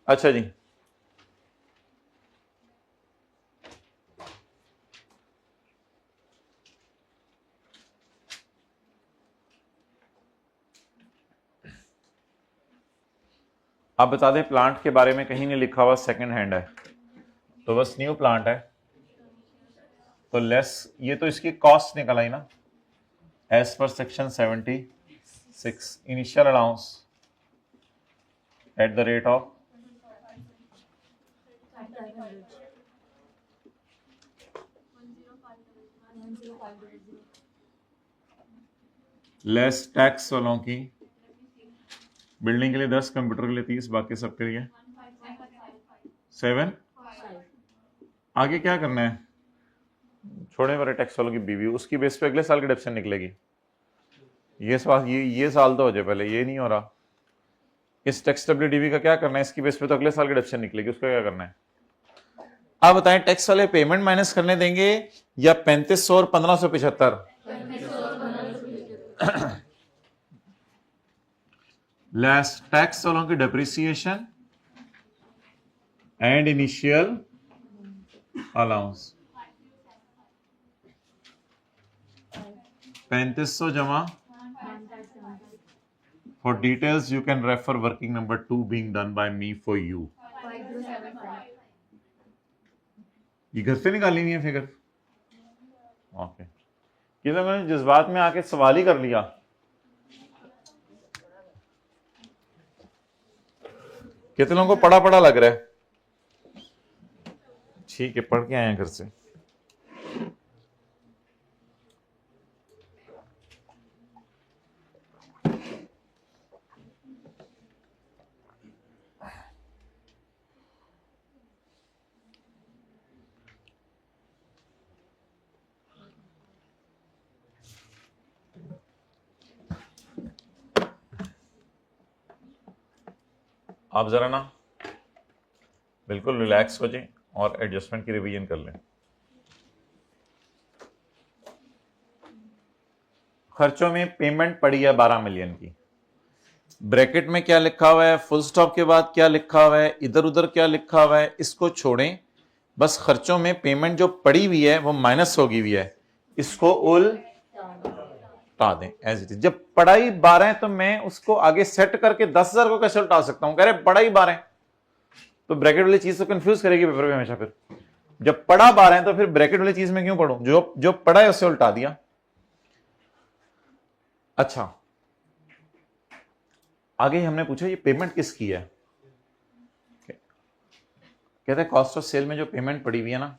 अच्छा जी, आप बता दें प्लांट के बारे में कहीं नहीं लिखा हुआ सेकंड हैंड है, तो बस न्यू प्लांट है, तो लेस ये तो इसकी कॉस्ट निकल आई ना, as per section 76 initial allowance at the rate of less tax वालों की बिल्डिंग के लिए 10, कंप्यूटर के लिए 30, बाकी सबके लिए 7। आगे क्या करना है? छोड़े मेरे टैक्स वालों की बीवी, उसकी बेस पे अगले साल की डिडक्शन निकलेगी। ये साल तो हो जाए पहले, ये नहीं हो रहा। इस टैक्स WDV का क्या करना है? इसकी बेस पे तो अगले साल की डिडक्शन निकलेगी, उसका क्या करना है? आप बताएं, टैक्स वाले पेमेंट माइनस करने देंगे या 3500 और 1575? लेस टैक्स वालों की डेप्रिसिएशन एंड इनिशियल अलाउंस 3500 जमा। For details you can refer working number 2 being done by me for you। ये घर से निकाली नहीं है फिगर? ओके, ये तो मैंने जज्बात में आके सवाल ही कर लिया। कितने लोगों को पढ़ा पढ़ा लग रहा है? ठीक है, पढ़ के आए हैं घर से। आप जरा ना बिल्कुल रिलैक्स हो जाएं और एडजस्टमेंट की रिवीजन कर लें। खर्चों में पेमेंट पड़ी है 12 मिलियन की। ब्रैकेट में क्या लिखा हुआ है, फुल स्टॉप के बाद क्या लिखा हुआ है, इधर उधर क्या लिखा हुआ है, इसको छोड़ें। बस खर्चों में पेमेंट जो पड़ी हुई है वो माइनस होगी हुई है, इसको उल्टा दें एज इट इज। जब पढ़ाई 12 है तो मैं उसको आगे सेट करके 10,000 को कैसे उल्टा सकता हूं? कह रहे पढ़ाई 12 है तो ब्रैकेट वाली चीज तो कंफ्यूज करेगी पेपर में हमेशा। फिर जब पढ़ा 12 है तो फिर ब्रैकेट वाली चीज में क्यों पढ़ूं? जो पढ़ा है उससे उल्टा दिया। अच्छा, आगे हमने पूछा ये पेमेंट किसकी है? कहते हैं कॉस्ट ऑफ सेल में जो पेमेंट पड़ी हुई है ना,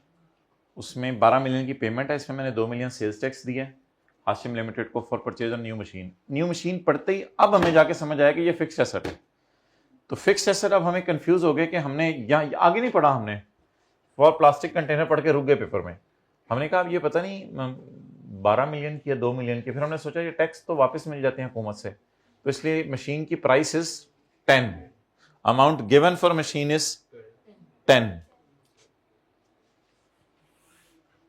उसमें 12 मिलियन की पेमेंट है, इसमें मैंने 2 मिलियन सेल्स टैक्स दिया है हाशिम लिमिटेड को for purchase of new machine. New machine पढ़ते ही अब हमें जाके समझ आया कि ये फिक्स्ड एसेट है। तो फिक्स्ड एसेट, अब हमें कंफ्यूज हो गए कि हमने यहाँ आगे नहीं पढ़ा, हमने फॉर प्लास्टिक कंटेनर पढ़ के रुक गए पेपर में। हमने कहा अब ये पता नहीं 12 मिलियन की या 2 मिलियन की। फिर हमने सोचा ये टैक्स तो वापस मिल जाते हैं हुकूमत से, तो इसलिए मशीन की price is 10, amount given for machine is 10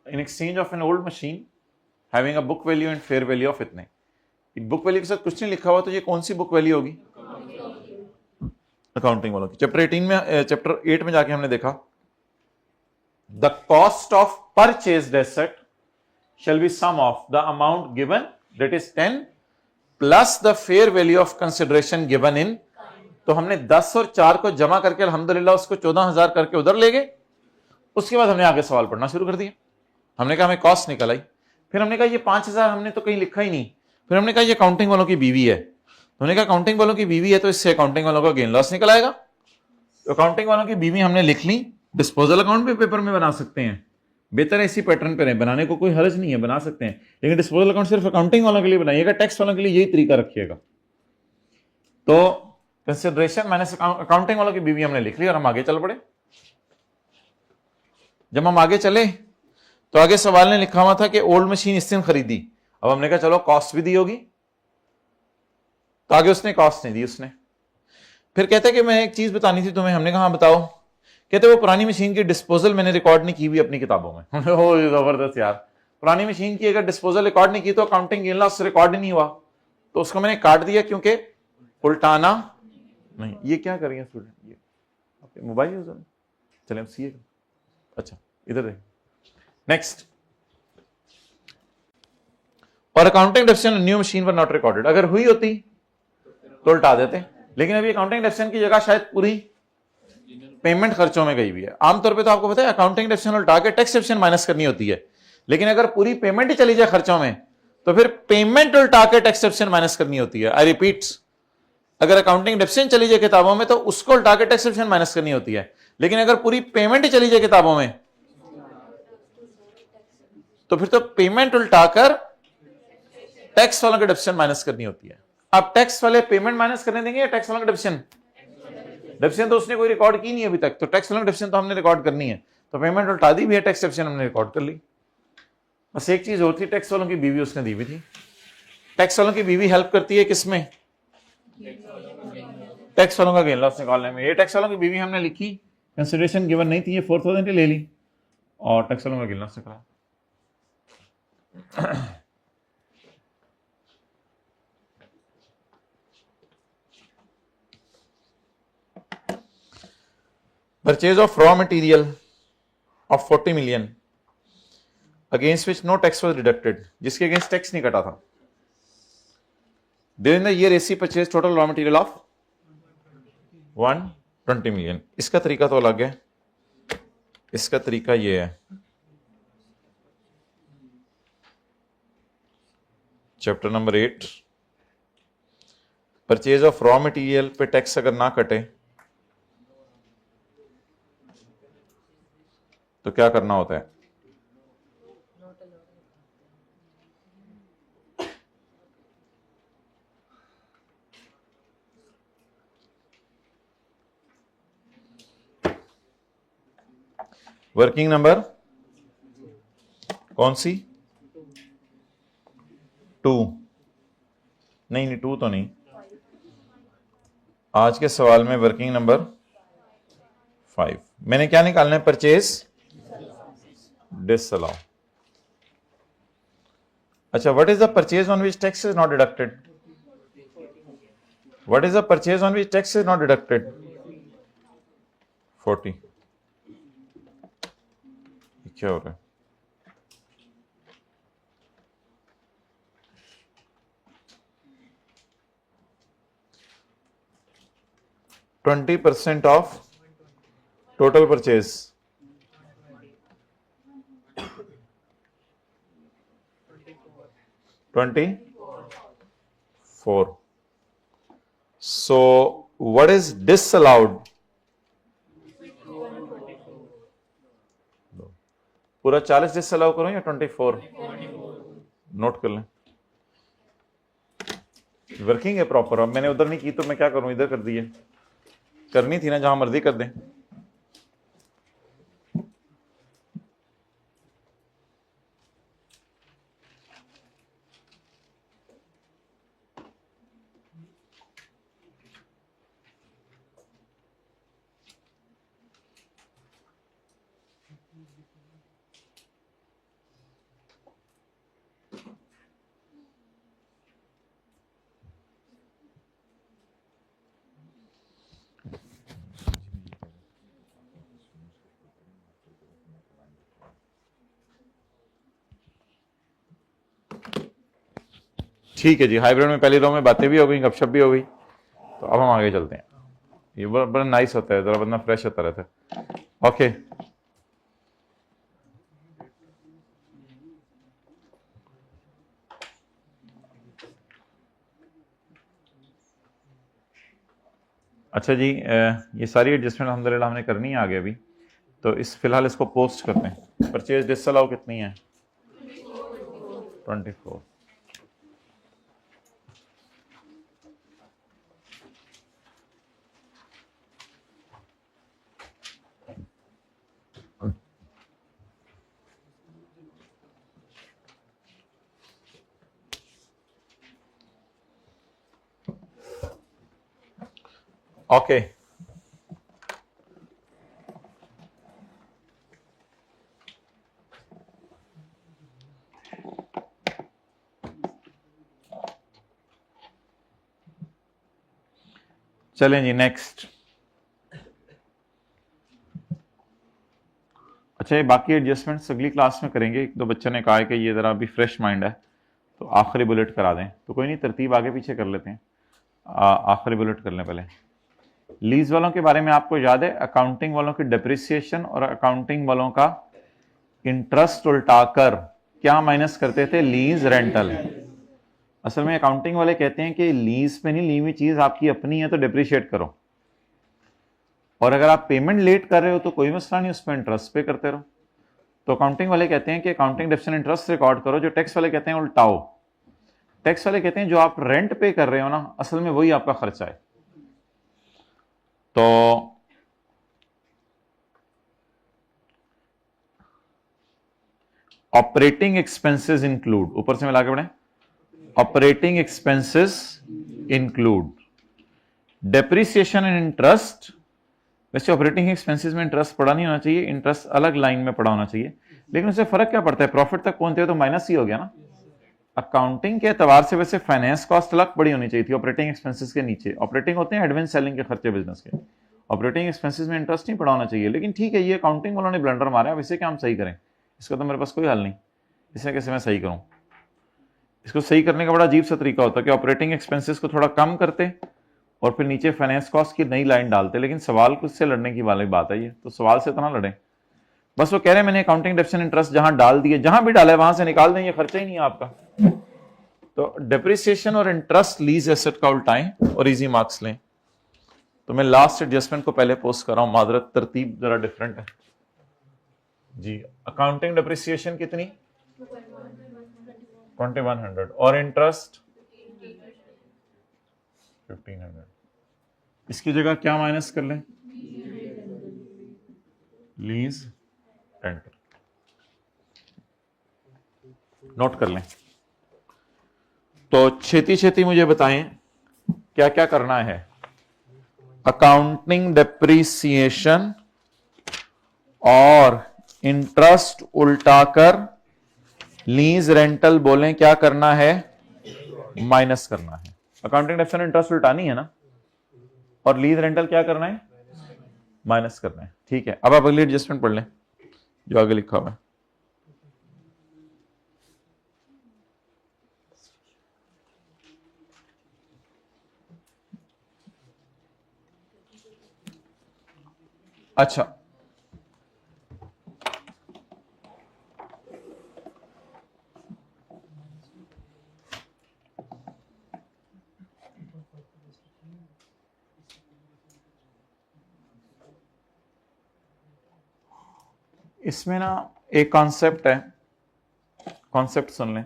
in exchange of an old machine having a book value and fair value of इतने। बुक वैल्यू के साथ कुछ नहीं लिखा हुआ, तो ये कौन सी बुक वैल्यू होगी? अकाउंटिंग वालों की। चैप्टर 8 में जाके हमने देखा the cost of purchased asset shall be sum of the amount given, that is 10 plus the fair value of consideration given in। तो हमने 10 और 4 को जमा करके अल्हम्दुलिल्लाह उसको 14,000 करके उधर ले गए। उसके बाद हमने आगे सवाल पढ़ना शुरू कर दिया। हमने कहा हमें कॉस्ट निकल आई, फिर हमने कहा ये 5,000 हमने तो कहीं लिखा ही नहीं। फिर हमने कहा ये अकाउंटिंग वालों की बीवी है, तो हमने कहा अकाउंटिंग वालों की बीवी है तो इससे अकाउंटिंग वालों का गेन लॉस निकल आएगा। तो अकाउंटिंग वालों की बीवी हमने लिख ली, डिस्पोजल अकाउंट भी पेपर में बना सकते हैं, बेहतर है इसी पैटर्न पर है, बनाने को कोई हर्ज नहीं है, बना सकते हैं, लेकिन डिस्पोजल अकाउंट सिर्फ अकाउंटिंग वालों के लिए बनाइएगा, टैक्स वालों के लिए यही तरीका रखिएगा। तो कंसिडरेशन माइनस अकाउंटिंग वालों की बीवी हमने लिख ली और हम आगे चल पड़े। जब हम आगे चले तो आगे सवाल ने लिखा हुआ था कि ओल्ड मशीन इस दिन खरीदी, अब हमने कहा चलो कॉस्ट भी दी होगी, तो आगे उसने कॉस्ट नहीं दी उसने। फिर कहते कि मैं एक चीज बतानी थी तुम्हें, हमने कहा बताओ, कहते वो पुरानी मशीन की डिस्पोजल मैंने रिकॉर्ड नहीं की हुई अपनी किताबों में। हो जबरदस्त यार, पुरानी मशीन की अगर डिस्पोजल रिकॉर्ड नहीं की तो अकाउंटिंग गेन लॉस रिकॉर्ड नहीं हुआ, तो उसको मैंने काट दिया क्योंकि उल्टाना नहीं। ये क्या कर रही है स्टूडेंट, ये आपके मोबाइल यूज चले सीए, अच्छा इधर देख नेक्स्ट। और अकाउंटिंग डेफिसिएंट न्यू मशीन पर नॉट रिकॉर्डेड, अगर हुई होती तो उल्टा देते, लेकिन अभी अकाउंटिंग डेफिसिएंट की जगह शायद पूरी पेमेंट खर्चों में गई हुई है। आमतौर पे तो आपको पता है अकाउंटिंग डेफिसिएंट उल्टा के टैक्स डेफिसिएंट माइनस करनी होती है, लेकिन अगर पूरी पेमेंट ही चली जाए खर्चों में तो फिर पेमेंट उल्टा के टैक्स डेफिसिएंट माइनस करनी होती है। आई रिपीट, अगर अकाउंटिंग डेफिसिएंट चली जाए किताबों में तो उसको उल्टा के टैक्स डेफिसिएंट माइनस करनी होती है, लेकिन अगर पूरी पेमेंट ही चली जाए किताबों में तो फिर तो पेमेंट उल्टाकर टैक्स वालों के डेफिसिएंट माइनस करनी होती है। अब टैक्स वाले पेमेंट माइनस करने देंगे या टैक्स वालों का डेफिसिएंट? डेफिसिएंट तो उसने कोई रिकॉर्ड की नहीं अभी तक, तो टैक्स वालों का डेफिसिएंट तो हमने रिकॉर्ड करनी है, तो पेमेंट उल्टा दी भी है, टैक्स डेफिसिएंट हमने रिकॉर्ड कर ली। बस एक चीज होती है, टैक्स वालों की बीवी उसने दी भी थी। टैक्स वालों की बीवी हेल्प करती है किसमें? टैक्स वालों का गेन लॉस निकालने में। ये टैक्स वालों की बीवी हमने लिखी, कंसिडरेशन गिवन नहीं थी, ये 4000 ही ले ली और टैक्स वालों का गेन लॉस निकाला। Purchase of raw material of 40 million against which no tax was deducted, जिसके अगेंस्ट टैक्स नहीं कटा था। During the year AC purchase total raw material of 120 million। इसका तरीका तो अलग है, इसका तरीका ये है, chapter number 8 purchase of raw material पे टैक्स अगर ना कटे तो क्या करना होता है? वर्किंग नंबर कौन सी? 2? नहीं 2 तो नहीं, आज के सवाल में वर्किंग नंबर 5। मैंने क्या निकालना है? Purchase disallow. अच्छा, what is the purchase on which tax is not deducted? What is the purchase on which tax is not deducted? 40। क्या हो रहा है? Twenty % of total purchase, 24। So what is disallowed? पूरा 40 डिसअलाउ करूं या 24? Note कर लें, वर्किंग है प्रॉपर। अब मैंने उधर नहीं की तो मैं क्या करूं, इधर कर दिए, करनी थी ना, जहां मर्जी कर दें। ठीक है जी, हाइब्रिड में पहली रो में बातें भी हो गई, गपशप भी हो गई, तो अब हम आगे चलते हैं। ये बड़ा नाइस होता है, जरा बंदा फ्रेश होता रहता है। ओके, अच्छा जी, ये सारी एडजस्टमेंट अल्हम्दुलिल्लाह हमने करनी है आगे अभी, तो इस फिलहाल इसको पोस्ट करते हैं। परचेज डिसअलाउ कितनी है? 24। ओके, चलें जी नेक्स्ट। अच्छा, ये बाकी एडजस्टमेंट्स अगली क्लास में करेंगे। एक दो बच्चों ने कहा है कि ये ज़रा अभी फ्रेश माइंड है तो आखिरी बुलेट करा दें, तो कोई नहीं, तरतीब आगे पीछे कर लेते हैं। आखिरी बुलेट कर लें पहले। लीज वालों के बारे में आपको याद है, अकाउंटिंग वालों की डिप्रिसिएशन और अकाउंटिंग वालों का इंटरेस्ट उल्टाकर क्या माइनस करते थे? Lease rental. असल में अकाउंटिंग वाले कहते हैं कि लीज पे नहीं ली हुई चीज आपकी अपनी है तो डिप्रिशिएट करो, और अगर आप पेमेंट लेट कर रहे हो तो कोई मसला नहीं, उस पर इंटरेस्ट पे करते रहो। तो अकाउंटिंग वाले कहते हैं कि अकाउंटिंग डेप्रिसिएशन इंटरेस्ट रिकॉर्ड करो, जो टैक्स वाले कहते हैं उल्टाओ। टैक्स वाले कहते हैं जो आप रेंट पे कर रहे हो ना, असल में वही आपका खर्चा है। तो ऑपरेटिंग एक्सपेंसेस इंक्लूड, ऊपर से मिला के पढ़ें, operating expenses include depreciation and interest. वैसे ऑपरेटिंग एक्सपेंसेस में इंटरेस्ट पड़ा नहीं होना चाहिए, इंटरेस्ट अलग लाइन में पड़ा होना चाहिए, लेकिन उससे फर्क क्या पड़ता है? प्रॉफिट तक पहुंचते हो तो माइनस ही हो गया ना। अकाउंटिंग के एतबार से वैसे फाइनेंस कॉस्ट अलग बड़ी होनी चाहिए थी ऑपरेटिंग एक्सपेंसेस के नीचे। ऑपरेटिंग होते हैं एडवांस सेलिंग के खर्चे बिजनेस के, ऑपरेटिंग एक्सपेंसेस में इंटरेस्ट नहीं पड़ा होना चाहिए। लेकिन ठीक है, ये अकाउंटिंग वालों ने ब्लंडर मारा है, वैसे क्या हम सही करें? इसका तो मेरे पास कोई हल नहीं, इसे कैसे मैं सही करूं? इसको सही करने का बड़ा अजीब सा तरीका होता है कि ऑपरेटिंग एक्सपेंसेस को थोड़ा कम करते और फिर नीचे फाइनेंस कॉस्ट की नई लाइन डालते। लेकिन सवाल कुछ से लड़ने की वाली बात है ये, तो सवाल से इतना लड़े। बस वो कह रहे हैं मैंने अकाउंटिंग डेप्रिसिएशन इंटरेस्ट जहां डाल दिए, जहां भी डाला है वहां से निकाल दें, ये खर्चा ही नहीं है आपका। तो डेप्रिसिएशन और इंटरेस्ट लीज एसेट का उल्टाएं और इजी मार्क्स लें। तो मैं लास्ट एडजस्टमेंट को पहले पोस्ट कर रहा हूं, मादरत तरतीब जरा डिफरेंट है जी। अकाउंटिंग डेप्रिसिएशन कितनी? 2100 और इंटरेस्ट 1500। इसकी जगह क्या माइनस कर लें? Lease rental. नोट कर लें। तो छेती छेती मुझे बताएं क्या क्या करना है। अकाउंटिंग डेप्रिसिएशन और इंटरेस्ट उल्टाकर लीज रेंटल बोलें क्या करना है? माइनस करना है। अकाउंटिंग डेप्रिसिएशन इंटरेस्ट उल्टानी है ना, और लीज रेंटल क्या करना है? माइनस करना है। ठीक है, अब आप अगली एडजस्टमेंट पढ़ लें जो आगे लिखा हुआ है। अच्छा, इसमें ना एक कॉन्सेप्ट है, कॉन्सेप्ट सुन लें।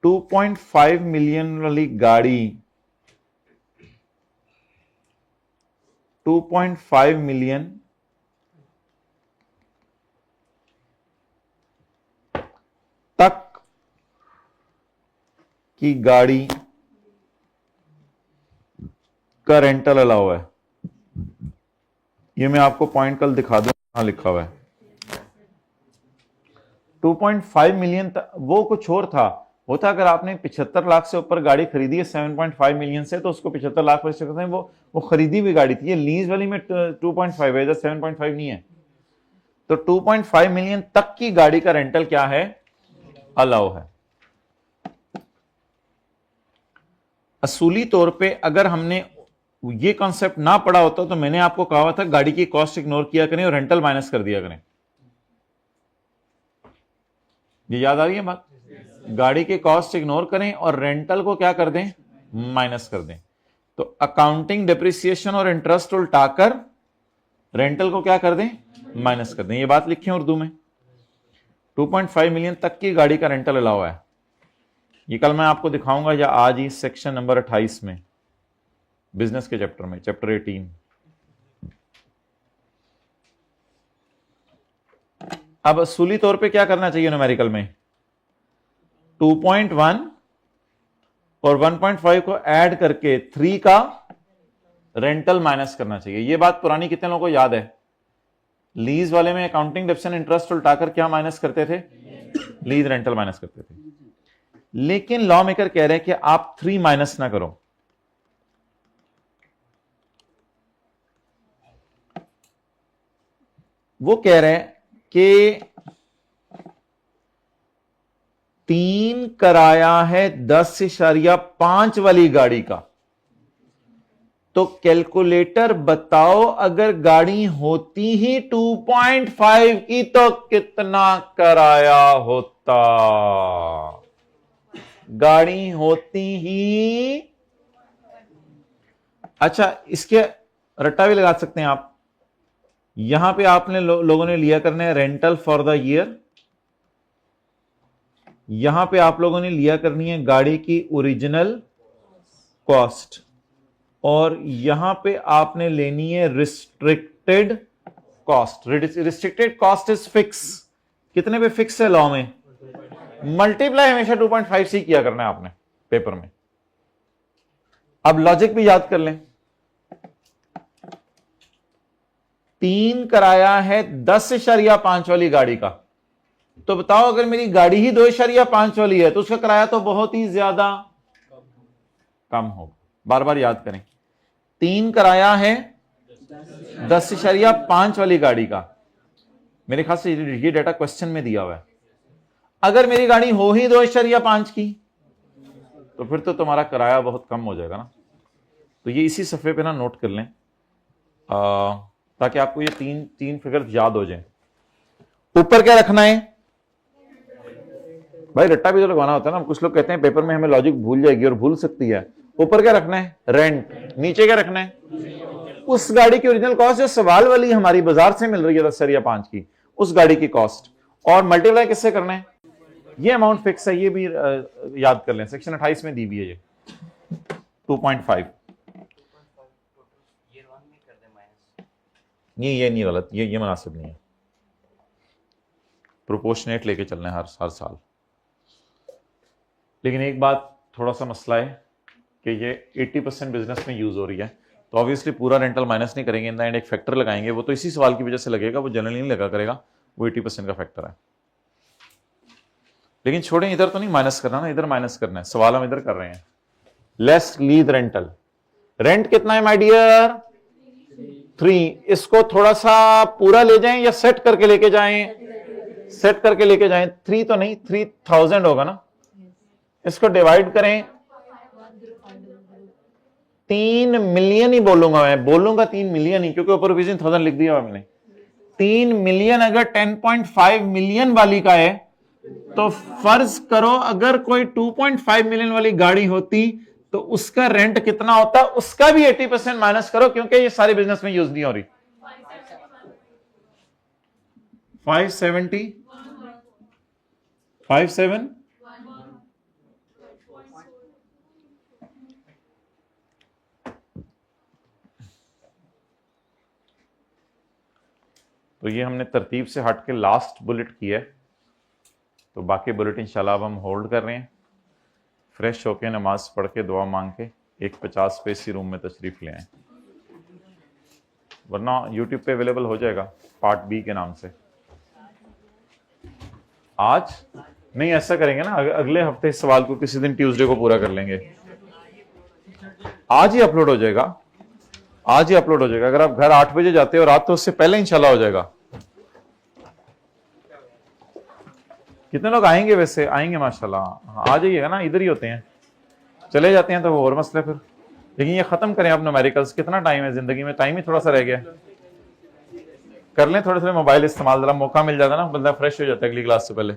$2.5 मिलियन वाली गाड़ी 2.5 मिलियन तक की गाड़ी का रेंटल अलाउ है। ये मैं आपको पॉइंट कल दिखा दूं, यहां लिखा हुआ है 2.5 मिलियन तक। वो कुछ और था, वो था अगर आपने 75 लाख से ऊपर गाड़ी खरीदी है 7.5 मिलियन से, तो उसको 75 लाख पर सकते हैं। वो खरीदी हुई गाड़ी थी। ये लीज वाली में 2.5 है, 7.5 नहीं है। तो 2.5 मिलियन तक की गाड़ी का रेंटल क्या है? अलाउ है। असूली तौर पे अगर हमने ये कॉन्सेप्ट ना पढ़ा होता तो मैंने आपको कहा हुआ था गाड़ी की कॉस्ट इग्नोर किया करें और रेंटल माइनस कर दिया करें। ये याद आ रही है बात? गाड़ी के कॉस्ट इग्नोर करें और रेंटल को क्या कर दें, माइनस कर दें। तो अकाउंटिंग डिप्रिसिएशन और इंटरेस्ट उल्टाकर रेंटल को क्या कर दें, माइनस कर दें। ये बात लिखी है उर्दू में। 2.5 मिलियन तक की गाड़ी का रेंटल अलाउ है। ये कल मैं आपको दिखाऊंगा या आज ही सेक्शन नंबर 28 में, बिजनेस के चैप्टर में, चैप्टर 18। अब असूली तौर पे क्या करना चाहिए न्यूमेरिकल में, 2.1 और 1.5 को ऐड करके 3 का रेंटल माइनस करना चाहिए। ये बात पुरानी कितने लोगों को याद है? लीज वाले में अकाउंटिंग डिप्शन इंटरेस्ट उल्टाकर क्या माइनस करते थे, लीज रेंटल माइनस करते थे। लेकिन लॉ मेकर कह रहे हैं कि आप 3 माइनस ना करो, वो कह रहे हैं कि 3 कराया है 10.5 वाली गाड़ी का, तो कैलकुलेटर बताओ अगर गाड़ी होती ही 2.5 की तो कितना कराया होता। गाड़ी होती ही, अच्छा इसके रट्टा भी लगा सकते हैं आप। यहां पे आपने लोगों ने लिया करना है रेंटल फॉर द ईयर, यहां पे आप लोगों ने लिया करनी है गाड़ी की ओरिजिनल कॉस्ट, और यहां पे आपने लेनी है restricted cost. Restricted cost is fix, कितने पे फिक्स है लॉ में, मल्टीप्लाई हमेशा 2.5 से किया करना है आपने पेपर में। अब लॉजिक भी याद कर लें, 3 कराया है 10.5 वाली गाड़ी का, तो बताओ अगर मेरी गाड़ी ही 2.5 वाली है तो उसका किराया तो बहुत ही ज्यादा कम होगा। बार बार याद करें, 3 कराया है 10.5 वाली गाड़ी का, मेरे ख्याल से ये डाटा क्वेश्चन में दिया हुआ है। अगर मेरी गाड़ी हो ही 2.5 की तो फिर तो तुम्हारा किराया बहुत कम हो जाएगा ना। तो ये इसी सफे पे ना नोट कर लें ताकि आपको ये तीन फिगर याद हो जाए। ऊपर क्या रखना है भाई, रट्टा भी तो लगवाना होता है ना। कुछ लोग कहते हैं पेपर में हमें लॉजिक भूल जाएगी, और भूल सकती है। ऊपर क्या रखना है, रेंट। नीचे क्या रखना है, उस गाड़ी की ओरिजिनल कॉस्ट जो सवाल वाली हमारी बाजार से मिल रही है 10.5 की, उस गाड़ी की कॉस्ट, और मल्टीप्लाई किससे करना है, ये अमाउंट फिक्स है, ये भी याद कर लें, सेक्शन 28 में दी हुई है ये 2.5। ये नहीं गलत, ये मुनासिब नहीं है, प्रोपोर्शनेट लेके चलना है हर साल। लेकिन एक बात थोड़ा सा मसला है कि ये 80% बिजनेस में यूज हो रही है, तो ऑब्वियसली पूरा रेंटल माइनस नहीं करेंगे, इन द एंड एक फैक्टर लगाएंगे, वो तो इसी सवाल की वजह से लगेगा, वो जनरली नहीं लगा करेगा, वो 80% का फैक्टर है। लेकिन छोड़ें, इधर तो नहीं माइनस करना ना, इधर माइनस करना है, सवाल हम इधर कर रहे हैं। लेस लीज रेंटल, रेंट कितना है माय डियर, 3। इसको थोड़ा सा पूरा ले जाएं या सेट करके लेके जाएं, सेट करके लेके जाएं। 3 तो नहीं, 3000 होगा ना। इसको डिवाइड करें, 3 मिलियन ही बोलूंगा मैं, बोलूंगा 3 मिलियन ही, क्योंकि ऊपर 1000 लिख दिया हुआ मैंने। 3 मिलियन अगर 10.5 मिलियन वाली का है, तो फर्ज करो अगर कोई 2.5 मिलियन वाली गाड़ी होती तो उसका रेंट कितना होता, उसका भी 80% माइनस करो, क्योंकि ये सारे बिजनेस में यूज नहीं हो रही। 570 57 तो ये हमने तरतीब से हट के लास्ट बुलेट की है, तो बाकी बुलेट इंशाल्लाह अब हम होल्ड कर रहे हैं। फ्रेश होके नमाज पढ़ के दुआ मांग के एक 50 स्पेसी रूम में तशरीफ ले आए, वरना यूट्यूब पे अवेलेबल हो जाएगा पार्ट बी के नाम से। आज नहीं, ऐसा करेंगे ना, अगले हफ्ते इस सवाल को किसी दिन ट्यूसडे को पूरा कर लेंगे। आज ही अपलोड हो जाएगा, आज ही अपलोड हो जाएगा। अगर आप घर 8 बजे जाते हो रात, तो उससे पहले इंशाल्लाह हो जाएगा। कितने लोग आएंगे वैसे? आएंगे माशाल्लाह, आ जाइएगा ना, इधर ही होते हैं, चले जाते हैं तो वो और मसला फिर। लेकिन ये खत्म करें आप न्यूमेरिकल्स। कितना टाइम है जिंदगी में, टाइम ही थोड़ा सा रह गया, कर लें थोड़े थोड़े मोबाइल इस्तेमाल, जरा मौका मिल जाता ना, बंदा फ्रेश हो जाता है अगली क्लास से पहले।